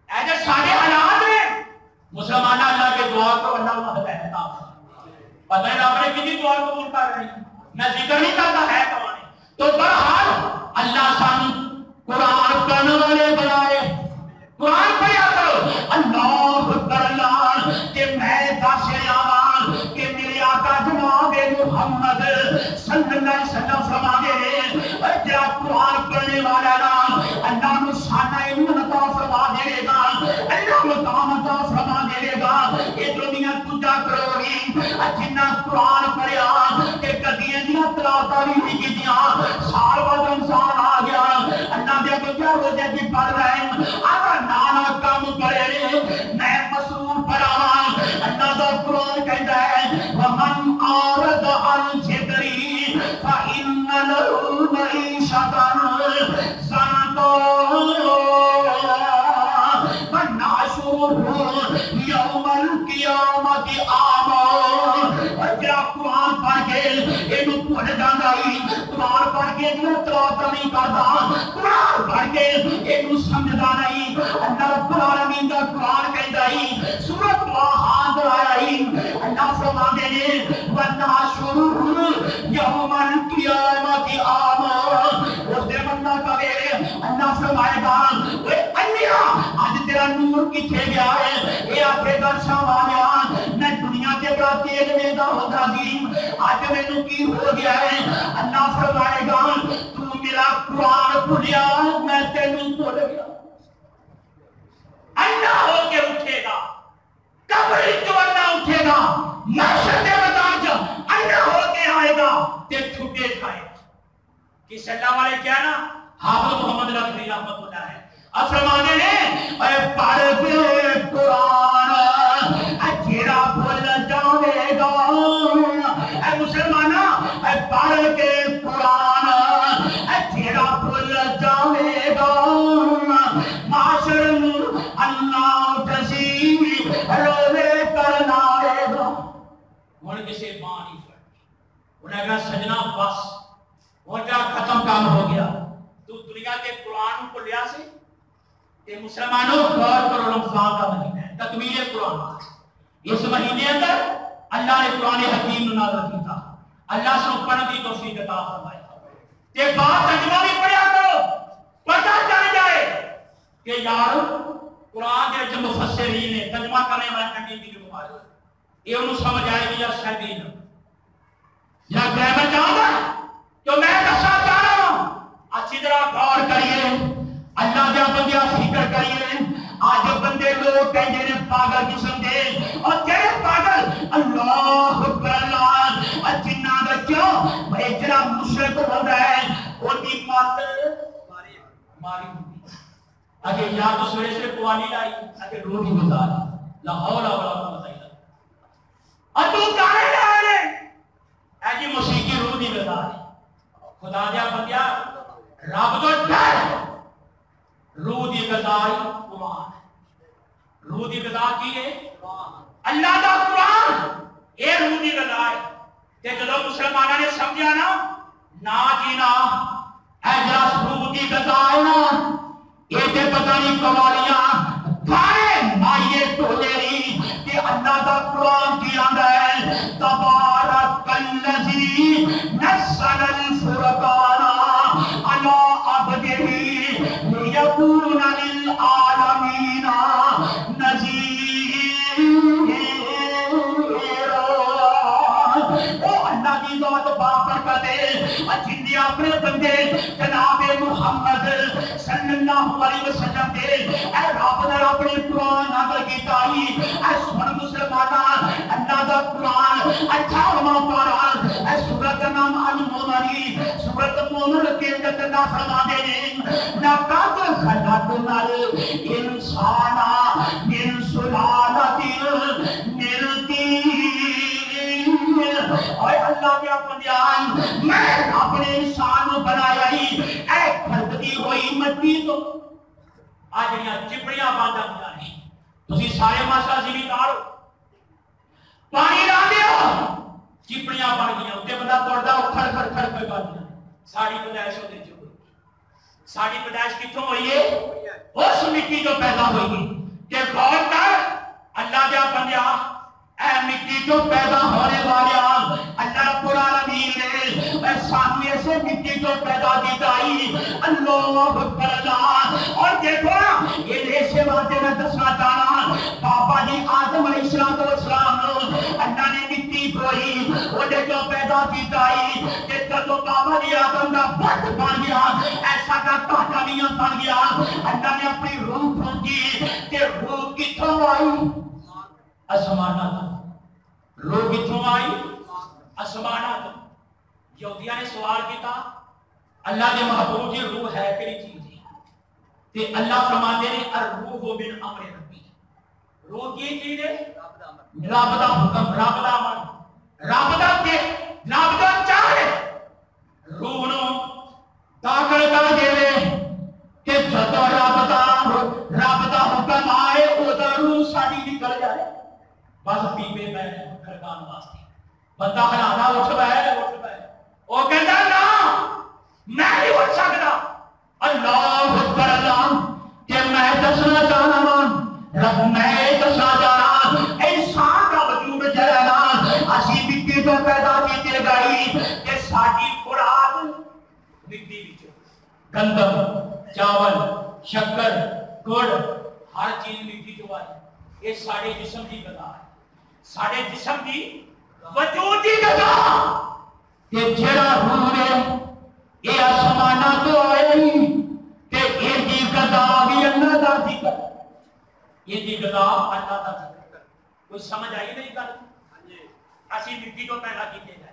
ایسے سارے حالات میں مسلمانہ اللہ کے دعا کو اللہ وحد ہے پتہ ہے آپ نے کتنی دعا قبول کر رہی میں ذکر نہیں کرتا ہے کمانے تو بہرحال اللہ سان قرآن پڑھنے والے بنائے قرآن پڑھیا کرو اللہ اکبر اللہ کہ میں دس آواز کہ میرے آقا جناب محمد صلی اللہ علیہ وسلم فرماتے ہیں جا قرآن پڑھنے والا نام اللہ کو شانہ علم عطا فرما دے گا اللہ کو کام عطا فرما دے گا یہ دنیا تجا کرو گی جنہ قرآن پڑھیا کہ کدیاں دیا تلاوتاں بھی نہیں کیتیاں سال بعد انسان آ گیا اللہ دے کو کیا روزے کی پڑھ رہے ہیں اگر نانا کام کرے میں مسرور پڑھاواں اللہ دا قرآن کہتا ہے ومن اعرض عن ذکری فإن له معیشۃ ضنکا ونحشرہ یوم القیامۃ اعمی جا قرآن پڑھ کے اینو بھول جاندا ہی قرآن پڑھ کے انگریزیوں تلاوت نہیں کرتا قرآن پڑھ کے ایک سمجھدا نہیں اللہ رب العالمین کا قرآن کہندا ہے سورۃ ہاتھ آیا ہے اللہ فرماتے ہیں وَنَحْشُرُهُ يَوْمَ الْقِيَامَةِ أَعْمَىٰ اس دن بندہ کہے اللہ فرمائے گا اے انیا آج تیرا نور کتنے گیا ہے اے آخر کا شاوانیان میں دنیا کے بڑا تیز ویدہ ہوتا سی آج میں نے کی ہو گیا ہے اللہ فرمائے گا تو میرا قرآن بھولیا میں تینوں بھول گیا اللہ ہو کے اٹھے گا قبر جو اللہ اٹھے گا محشر کے میدان جو اللہ ہو کے آئے گا تے چھٹے کھائے گا کس اللہ والے کیا نا حافظ محمد رضی رحمت اللہ ہے فرمانے نے اے پڑھ کے قرآن جیڑا بھول جاوے گا اے مسلمانہ اے پڑھ کے قرآن جیڑا بھول جاوے گا معاشر اللہ تسیم روزے کرنا آئے گا ہوں کسی ماں نہیں فرق انہیں کہا سجنا بس وہ جا ختم کام ہو گیا تو دنیا کے قرآن کو لیا سے کہ مسلمانوں غور کرو رمضان کا مہینہ ہے تکمیل قرآن اس مہینے اندر اللہ نے قرآن حکیم نازل کیا اللہ سے پڑھنے کی توفیق عطا فرمائے کہ بات ترجمہ بھی پڑھا کرو پتہ چل جائے کہ یار قرآن کے جو مفسرین نے ترجمہ کرنے والے کہیں کی جو بات یہ انہوں سمجھ آئے گی یا شہدین یا گرامر جانتا تو میں دسا چاہ رہا ہوں اچھی طرح غور کریے اللہ دیا بندیا فکر کریے آج بندے لوگ کہیں جنہیں پاگل قسم دے اور کہے پاگل اللہ اکبر اللہ جنہ دا کیوں بھائی جنہ مشرک ہو رہا ہے وہ دی مات ماری ہوئی اگر یا تو سوڑے سے قوانی لائی اگر روٹی گزار لا حول ولا قوت الا باللہ اور تو کہے لائے اے جی موسیقی روٹی گزار خدا دیا بندیا رب تو ڈر روح دی غذائی قرآن روح دی غذا کی ہے اللہ دا قرآن اے روح دی غذائی کہ جدو مسلمانہ نے سمجھا نا جینا اے جراس روح دی غذائی نا اے تے پتہ نہیں قوالیاں گھارے مائیے ٹولیری کہ اللہ دا قرآن کی آندہ ہے تبارک اللذی نزل الفرقان علی عبدہ یکون للعالمین نذیر او اللہ کی ذات بابر کا دے جن نے اپنے بندے جناب محمد صلی اللہ علیہ وسلم دے اے رب نے اپنے قرآن نازل کیتا ہی اے سن مسلمانہ اللہ دا قرآن 58واں پارہ اے سورۃ کا نام المومنین سورۃ مومن کے اندر اللہ فرماتے ہیں لقد خلقنا الانسان من سلالۃ من طین اے اللہ کے بندیان میں اپنے انسان کو بنایا ہی اے کھلتی ہوئی مٹی تو آج یہاں چپڑیاں باندھا ہوا ہے تسی سارے ماشاء زمیندار پانی لا دیو چپڑیاں بن گیا تے بندہ توڑدا کھڑ کھڑ کھڑ پہ باندھا ساری پیدائش ہوتے جو ساری پیدائش کتوں ہوئی ہے اس مٹی جو پیدا ہوئی کہ غور کر اللہ جا بندیا اے مٹی جو پیدا ہونے والے اللہ رب العالمین نے سامنے سے مٹی جو پیدا کی جائی اللہ اکبر اللہ اور دیکھو یہ ایسے باتیں میں دسنا چاہنا بابا جی آدم علیہ السلام اللہ نے مٹی کوئی وہ جو پیدا کی جائی کہ جو بابا جی آدم کا بت بن گیا ایسا کا کہانیاں بن گیا اللہ نے اپنی روح پھونکی کہ روح کتوں آئی اسمانہ روح کتوں آئی اسمانہ یہودیاں نے سوال کیتا اللہ کے محبوب کی روح ہے کیڑی چیز ہے تے اللہ فرماتے ہیں الروح من امر ربی روح کی چیز ہے رب دا حکم رب دا امر رب دا چاہے روح نو طاقت کر دے کہ جدو رب دا حکم آئے ادھر روح ساری نکل جائے بس پیپے میں کھڑکان واسطے بندہ خلانا اٹھ بائے وہ کہتا نا میں مٹی وچوں گندم چاول شکر گڑ ہر چیز مٹی چوں آئی یہ سارے جسم کی غذا ہے سارے جسم کی وجود کی غذا تے جڑا روح ہے یہ آسماناں تو آئی تے یہ دی غذا بھی اللہ دا ذکر یہ دی غذا اللہ دا ذکر کوئی سمجھ آئی نہیں گل اسی مٹی کو پیدا کیتے ہیں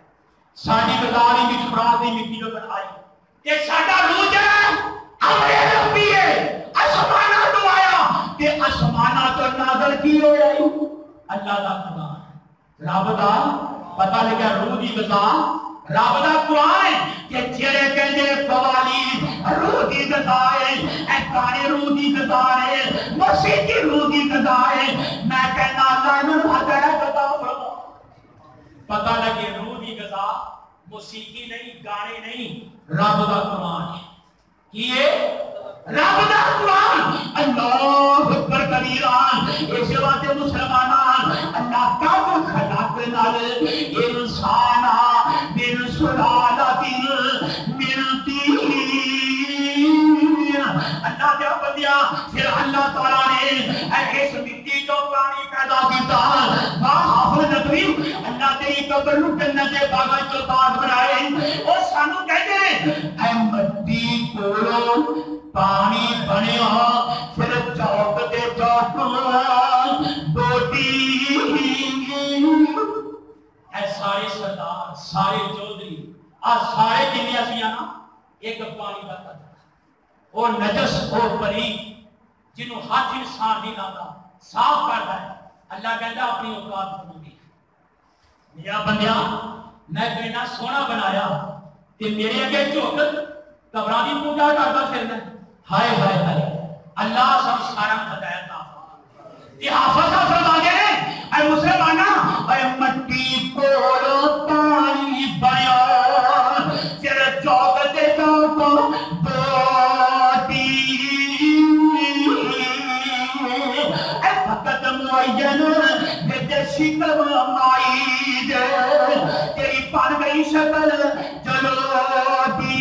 ساری غذا بھی وچ مراد دی مٹی کو بنائی تے ساڈا روح جڑا امر ربی ہے آسماناں تو آیا تے آسماناں تو نازل کی ہویا اللہ دا قرآن رب دا پتہ لگا روح دی غذا رب دا قرآن ہے کہ جڑے کہندے قوالی روح دی غذا ہے اے گانے روح دی غذا ہے موسیقی روح دی غذا ہے میں کہنا اللہ نے ہدایت عطا فرما پتہ لگے روح دی غذا موسیقی نہیں گانے نہیں رب دا قرآن ہے یہ رب دا قرآن اللہ اکبر کبیران اس واسطے مسلمانان اللہ کا خلقنا الانسان من سلالۃ من طین اللہ دے بندیا پھر اللہ تعالی نے اس مٹی جو پانی پیدا کیتا باہر نبی اللہ تیری قبر نو جنت دے باغاں چوں باغ بنائے او سانو کہندے اے مٹی کولو پانی بنیا پھر چوک دے چوک بوٹی اے سارے سردار سارے چودھری سارے جنہیں اسی نا ایک پانی کا قطرہ وہ نجس وہ پری جنہوں ہاتھ انسان نہیں لاتا صاف کرتا ہے اللہ کہتا اپنی اوقات بنوگی میرا بندیا میں کہنا سونا بنایا کہ میرے اگے جھوک قبراں دی پوجا کرتا پھرنا ہائے ہائے ہائے اللہ سب سارا ہدایت یہ حافظ فرما دے اے مسلماناں اے مٹی کولو پانی بنیا پھر چوک تے چوک بوٹی اے فقط معین جے شکل مائی دے تیری پان گئی شکل جلوٹی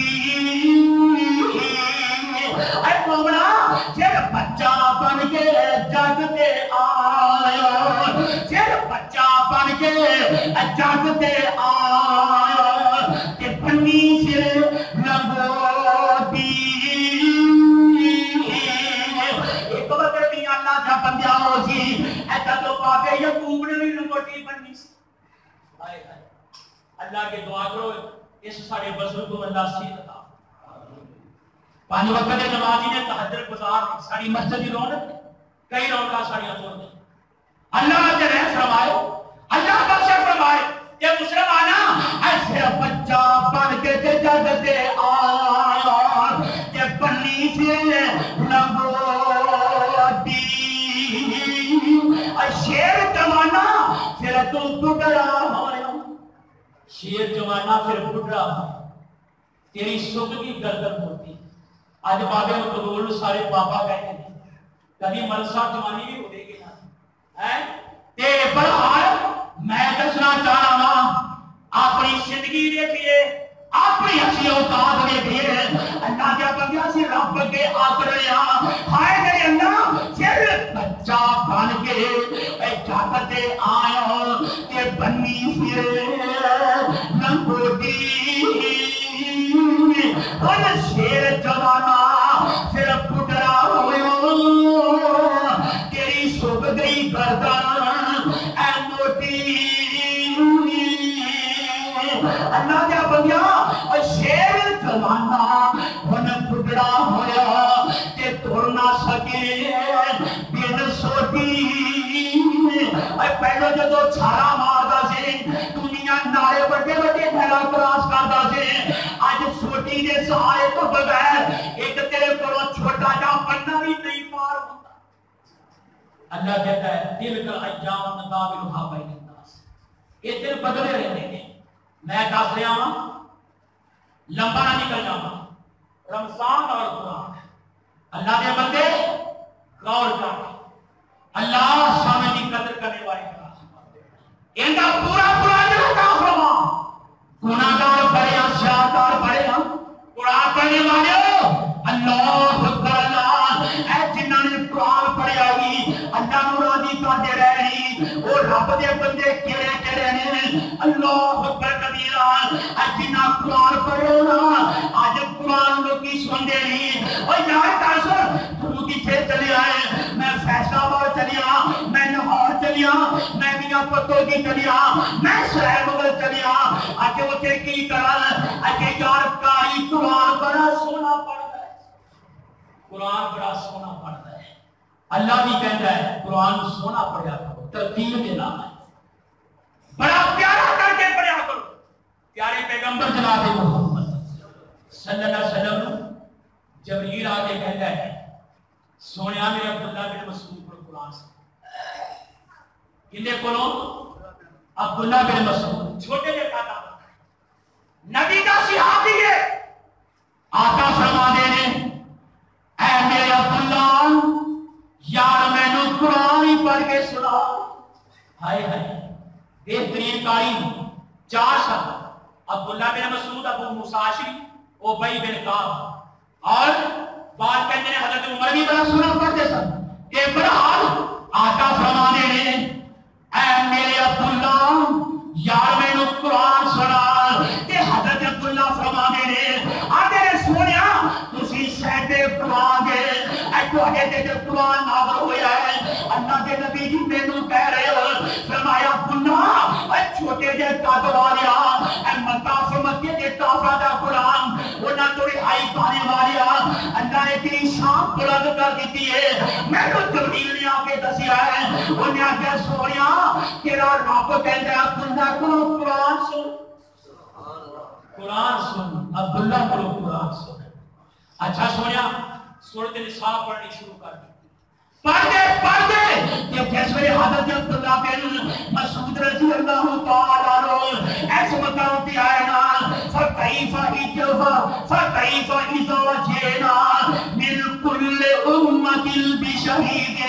اے مومنا جب بچہ بن کے جگ تے آیا جب بچہ بن کے جگ تے آیا تے بنی سے لگوٹی ایک وقت بھی اللہ کا بندیا ہو جی ایسا تو پاپے یعقوب نے بھی لگوٹی بنی سی اللہ کے دعا کرو اس سارے بزرگ کو اللہ صحت عطا پانچ وقت نمازی نے تہجد گزار ساری مسجد کی رونق کئی رونقاں ساری توڑ اللہ نے رحم فرمائے اللہ بخش فرمائے کہ مسلماناں ایسے بچہ بن کے جگ تے آیا کہ بنی سے لگوٹی شیر جوانا پھر تو بڑھڑا ہویا شیر جوانا پھر بڑھڑا تیری سکھ کی گردن ہوتی آج بابے مقبول سارے بابا کہتے ہیں کبھی ملسا جوانی بھی ہو دے گی نا تے بہار میں دسنا چاہ رہا ہوں اپنی زندگی دیکھیے اپنی اچھی اوقات دیکھیے اللہ کے بندیا سے رب کے آکڑے ہائے میرے اللہ پھر بچہ بن کے جاگتے آیا کہ بنی سے لنگوٹی ان شیر جوانا پھر پٹرا ہویا تیری سوگ گئی گردن اے موٹی اللہ کے بندیا شیر جوانا ان پٹرا ہویا کہ توڑ نہ سکے بن سوٹی پہلو جدو چھارا ماردا سی دنیا نارے بڑے بڑے پھیلا کراس کردا سی آج سوٹی دے سہارے تو بغیر ایک تیرے کولوں چھوٹا جا پڑھنا بھی نہیں پار ہوتا اللہ کہتا ہے دل کا ایام نداولھا بین الناس یہ دل بدلے رہتے ہیں میں دس رہا ہوں لمبا نہ نکل جاؤں رمضان اور قرآن اللہ کے بندے غور کر اللہ سامنے کی قدر کرنے والے ان کا پورا قرآن کا فرما گناہگار بڑے ہیں سیاہکار بڑے ہیں قرآن کرنے والے ہو اللہ اکبر اے جنہاں نے قرآن پڑھیا ہی اللہ نو راضی کردے رہی او رب دے بندے کیڑے کیڑے نے اللہ اکبر کبیرہ اے جنہاں قرآن پڑھو نا اج قرآن لوکی سندے نہیں او یار دس تو کتھے چلے آئے میں فیصلہ آباد چلیا میں لاہور چلیا میں میاں پتو کی چلیا میں سرائے مغل چلیا اج اوتھے کی کرن اج یار کاری قرآن بڑا سونا پڑھدا ہے قرآن بڑا سونا پڑھدا ہے اللہ بھی کہتا ہے قرآن سونا پڑھیا کرو ترتیب کے نام ہے بڑا پیارا کر کے پڑھیا کرو پیارے پیغمبر جناب محمد صلی اللہ علیہ وسلم جبریل آ کے کہتا ہے سونیا میرے عبداللہ بن مسعود کو قرآن سے کنے کولو عبداللہ بن مسعود چھوٹے جے کھاتا نبی کا صحابی ہے آقا فرما دے نے اے میرے عبداللہ یار میں نے قرآن ہی پڑھ کے سنا ہائے ہائے بہترین قاری چار شخص عبداللہ بن مسعود ابو موسیٰ اشعری ابی بن کعب اور بات کہتے ہیں حضرت عمر بھی بڑا سنا پڑھتے سن کہ برحال آقا فرما دے نے اے میرے عبداللہ یار میں نے قرآن سنا کہ حضرت عبداللہ فرما دے نے آتے نے سونیا تسی سہتے قرآن دے اے تو آگے دے قرآن نازل ہویا ہے اللہ کے نبی جی میں نو کہہ رہے ہو فرمایا عبداللہ اے چھوٹے جے قدر والیا اے مطاف مکے دے کافرہ دا قرآن انہاں تو رہائی پانے والیا اللہ نے تیری شان بلند کر دیتی ہے میں تو جبریل نے آ کے دسیا ہے انہیں آ کے سونیا تیرا رب کہتا ہے عبداللہ کو قرآن سن قرآن سن عبداللہ کو قرآن سن اچھا سونیا سورۃ النساء پڑھنی شروع کر دی پڑھ دے کہ جس میں حضرت عبداللہ بن مسعود رضی اللہ تعالیٰ عنہ ایسے مقام پہ آئے نا فَكَيْفَ إِذَا جِئْنَا مِنْ كُلِّ أُمَّةٍ بِشَهِيدٍ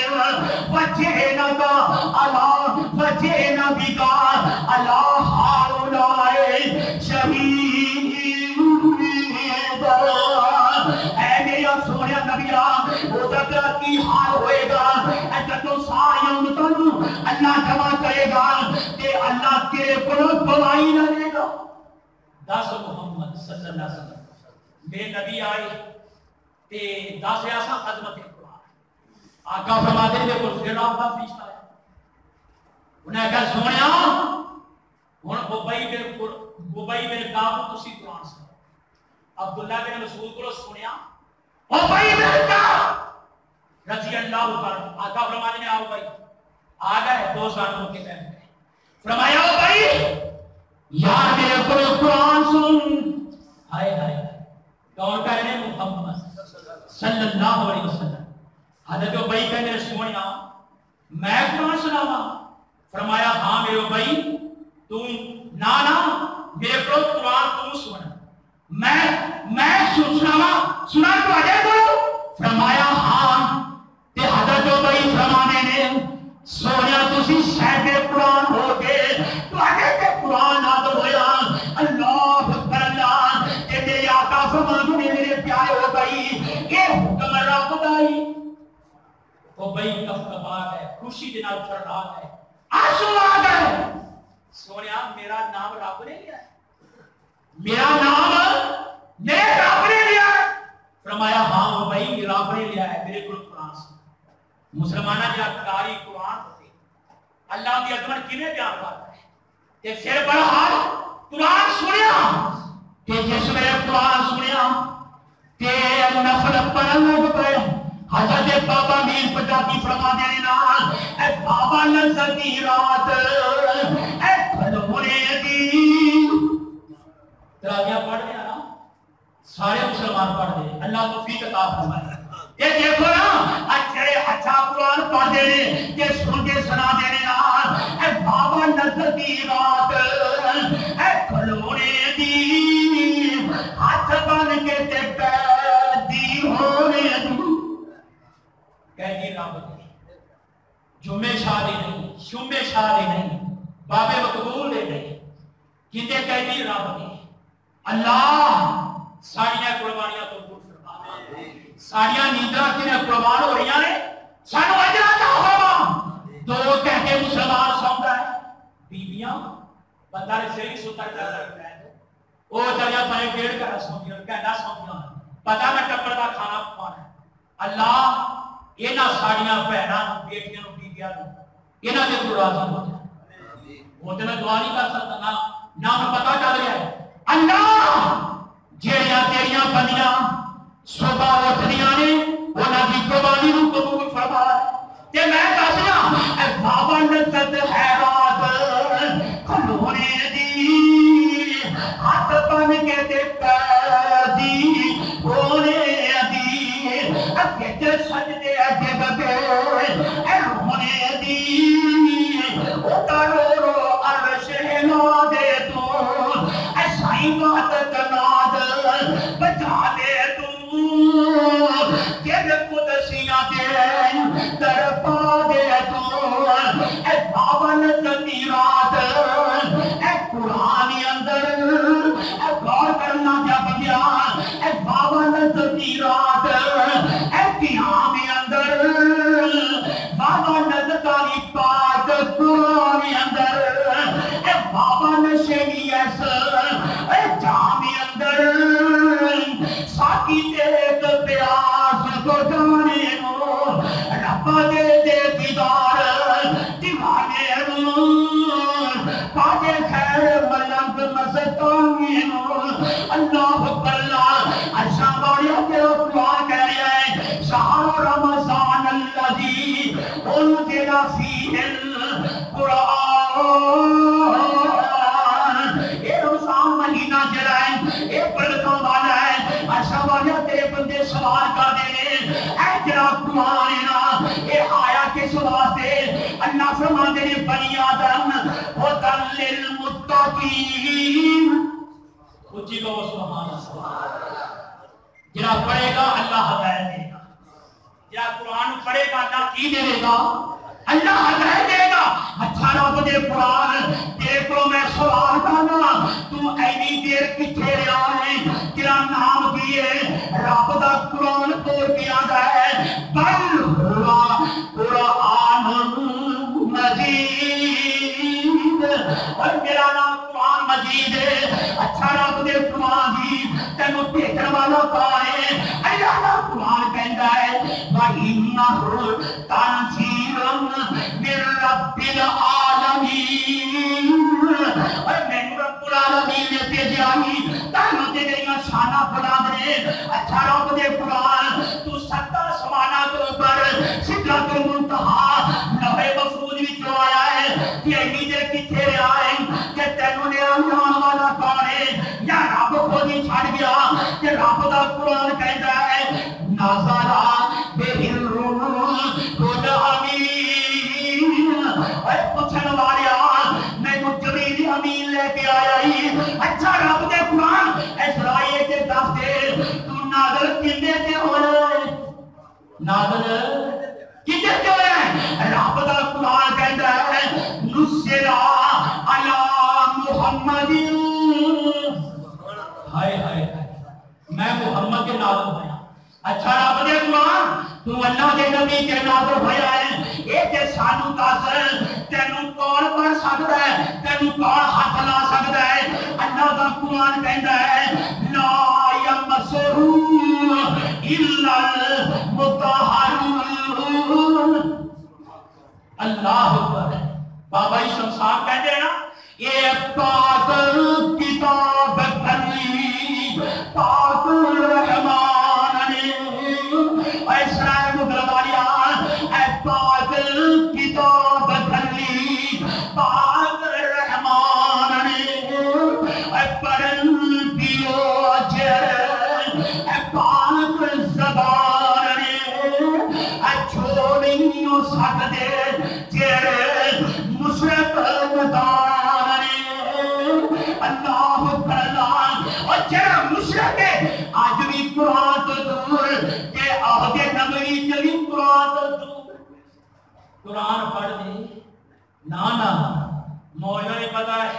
وَجِئْنَا بِكَ عَلَى هَؤُلَاءِ شَهِيدًا اے میرا سونیا نبیہ وہ تکرہ کی حال ہوئے گا ایسا تو ساری امتوں اللہ جمع کرے گا کہ اللہ تیرے پر گواہی نہ دے گا دس محمد صلی اللہ علیہ وسلم میرے نبی آئے تے دس ایسا عظمت قرآن آقا فرما دے دے کل پھر آپ کا فرشتہ ہے انہیں کہا سونیا ابی بن کعب تسی قرآن سے عبداللہ بن مسعود کو سنیا ابی بن کعب رضی اللہ عنہ آقا فرمانے میں آؤ بھائی آ گئے دو ساتھوں کے بیٹھ گئے فرمایا بھائی یار میرے کو قرآن سن ہائے ہائے کون کہہ رہے محمد صلی اللہ علیہ وسلم حضرت ابی کہنے سونیا میں قرآن سناواں فرمایا ہاں میرے بھائی تم نانا میرے کو قرآن تم سن میں سنا تو آجے تو فرمایا ہاں تے حضرت ابی فرمانے نے سونیا تسی سہتے قرآن ہو کے تو آگے تے قرآن نازل ہویا اللہ اکبر اللہ کہ میرے آقا فرمانے میرے پیارے ابی یہ حکم رب دائی ابی کفکفا ہے خوشی دے نال چڑھ رہا ہے آنسو آ گئے سونیا میرا نام رب نے لیا ہے میرا نام میرے رب نے لیا ہے فرمایا ہاں بھائی رب نے لیا ہے میرے قرآن سے مسلمانہ جا کاری قرآن ہوتے اللہ کی عظمت کنے بیان کرتا ہے کہ پھر بہرحال قرآن سنیا کہ جس میں قرآن سنیا کہ نفل پڑھنے لگ پڑے حضرت بابا میر پٹاکی فرما دینے نال اے بابا نظر کی رات اے کھلونے دی تراغیاں پڑھ دیا نا سارے مسلمان پڑھ دے اللہ توفیق عطا فرمائے یہ دیکھو نا اچھے اچھا قرآن پڑھ دینے یہ سن کے سنا دینے نال اے بابا نظر کی رات اے کھلونے دی ہاتھ بن کے تے پیدی ہونے دی کہہ دی رب دی جمعے شادی نہیں شمعے شادی نہیں بابے مقبول دے نہیں کتے کہہ دی رب دی اللہ ساڑیاں قربانیاں تو ساڑیاں نیندرہ کنے قربان ہو رہی ہیں سانو اجرہ نہ ہوا دو کہہ کے مسلمان سمجھا ہے بیویاں بندہ نے سری ستا کر رکھتا ہے وہ چلیا پائے گیڑ کر سمجھا کہنا سمجھا پتہ میں ٹپڑ کا کھانا پکانا ہے اللہ یہ نہ ساڑیاں پہنا بیٹیاں نو بیویاں نو یہ نہ دے تو راضی ہو جائے وہ تو میں دعا نہیں کر سکتا نہ میں پتہ چل رہا ہے اللہ جیڑیاں تیریاں بندیاں صبح اٹھدیاں نے انہاں دی قربانی نو قبول فرما تے میں دسنا اے بابا لذت حیرات کھلونے دی ہاتھ بن کے تے قیدی ہونے دی اگے تے سجدے اگے بگے اے رونے دی او تارو رو عرش ہلا دے تو اے سائیں بات کناد بجا دے تو تیرے قدسیاں دے درپا دے تو اے باون زمینات اے قرآن اندر اے غور کرنا جب گیا اے باون زمینات اے قیام اندر باون زکاری پاک قرآن اندر اے باون شریعت اے جام اندر ساکی ایک پیاس کو جانے ہو ربا دے دے دیدار دیوانے ہو پاجے خیر ملنگ مستانی ہو اللہ اللہ عرشہ باریا تیرا قرآن کہہ رہا ہے شہر رمضان اللذی انزل فیہ القرآن اے رمضان مہینہ جڑا ہے اے برکتوں والا ہے عرشہ باریا تیرے بندے سوال کر دے اے جڑا قرآن ہے نا اے آیا کس واسطے اللہ فرماتے ہیں بنی آدم ہدی للمتقین اچھی کو سبحان اللہ جڑا پڑھے گا اللہ ہدایت دے گا جڑا قرآن پڑھے گا اللہ کی دے گا اللہ ہدایت دے گا اچھا رب دے قرآن تیرے کو میں سوال کرنا تو اینی دیر کتھے رہا ہے تیرا نام کی ہے رب دا قرآن پڑھ کے آتا ہے بل ہوا قرآن مجید اور میرا نام قرآن مجید ہے اچھا رب دے قرآن جی تینوں بھیجن والا کون ہے اللہ دا قرآن کہندا ہے وَإِنَّهُ تَنزِيلٌ مِّن رَبِّ الْعَالَمِينَ اور میں رب العالمین نے بھیجا ہی تینوں تے میریاں شاناں بلند نے اچھا رب دے قرآن تو 70 سمانہ کے اوپر سدرۃ المنتہا لوح محفوظ وچ آیا ہے کہ اینی دیر کتھے رہا ہے کہ تینوں نے آنے والا کون ہے یا رب خود ہی چھڑ گیا کہ رب دا قرآن کہتا ہے نازلہ بِهِ الرُّوحُ الْأَمِينُ اے پوچھن والیا میں تو جبریل امین لے کے آیا ہی اچھا رب دے قرآن اسرائیل کے دس دے تو نازل کنے تے ہو رہے نازل کنے تے ہو رہے رب دا قرآن کہتا ہے نُزِّلَ عَلَى محمد ہائے ہائے میں محمد کے نازل ہویا اچھا رب دے قرآن تو اللہ دے نبی کے نازل ہویا ہے ایک سانو تاثر تینوں کون پڑھ سکتا ہے تینوں کون ہاتھ لا سکتا ہے اللہ دا قرآن کہتا ہے لا یمسہ الا المطہرون اللہ اکبر بابا شمسان کہتے ہیں نا یہ پاک کتاب بھری پاک رحمان نے اے اسرائیل مغربالیان اے پاک کتاب بھری پاک رحمان نے اے پڑھن پیو اجر اے پاک زبان نے اے چھوڑیوں سکتے جیڑے مشرق مدان نے اللہ کرلان اور جیڑا مشرق ہے آج بھی قرآن تو دور کہ عہد نبوی چلی قرآن تو دور قرآن پڑھ دی نانا مولا نے پتا ہے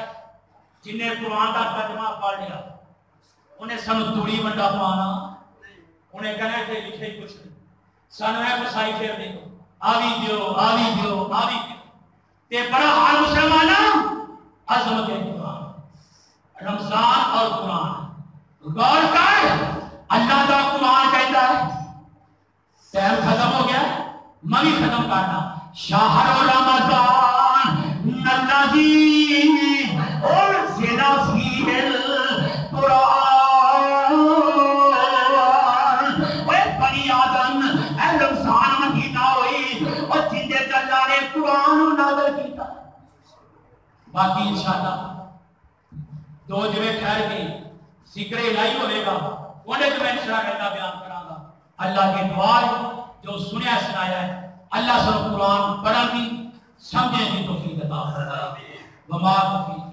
جنہیں قرآن کا ترجمہ پڑھ لیا انہیں سنو توڑی بڑا پانا انہیں کہنے تھے لکھے کچھ نہیں سانو ہے پسائی پھر دیکھو آوی دیو تے بڑا حال مسلمانہ عظمت قرآن رمضان اور قرآن غور کر اللہ کا قرآن کہتا ہے ٹائم ختم ہو گیا میں بھی ختم کرنا شہر رمضان الذی انزل فیہ القرآن اے بنی آدم اے رمضان مہینہ ہوئی اور جندے اللہ نے قرآن نازل کیتا باقی انشاءاللہ دو جوے ٹھہر کے ذکر الہی ہوئے گا انہیں جو میں انشاءاللہ کرنا بیان کرا گا اللہ کے دعا جو سنیا سنایا ہے اللہ سب قرآن پڑھا کی سمجھیں کی توفیق عطا فرمائے وما توفیق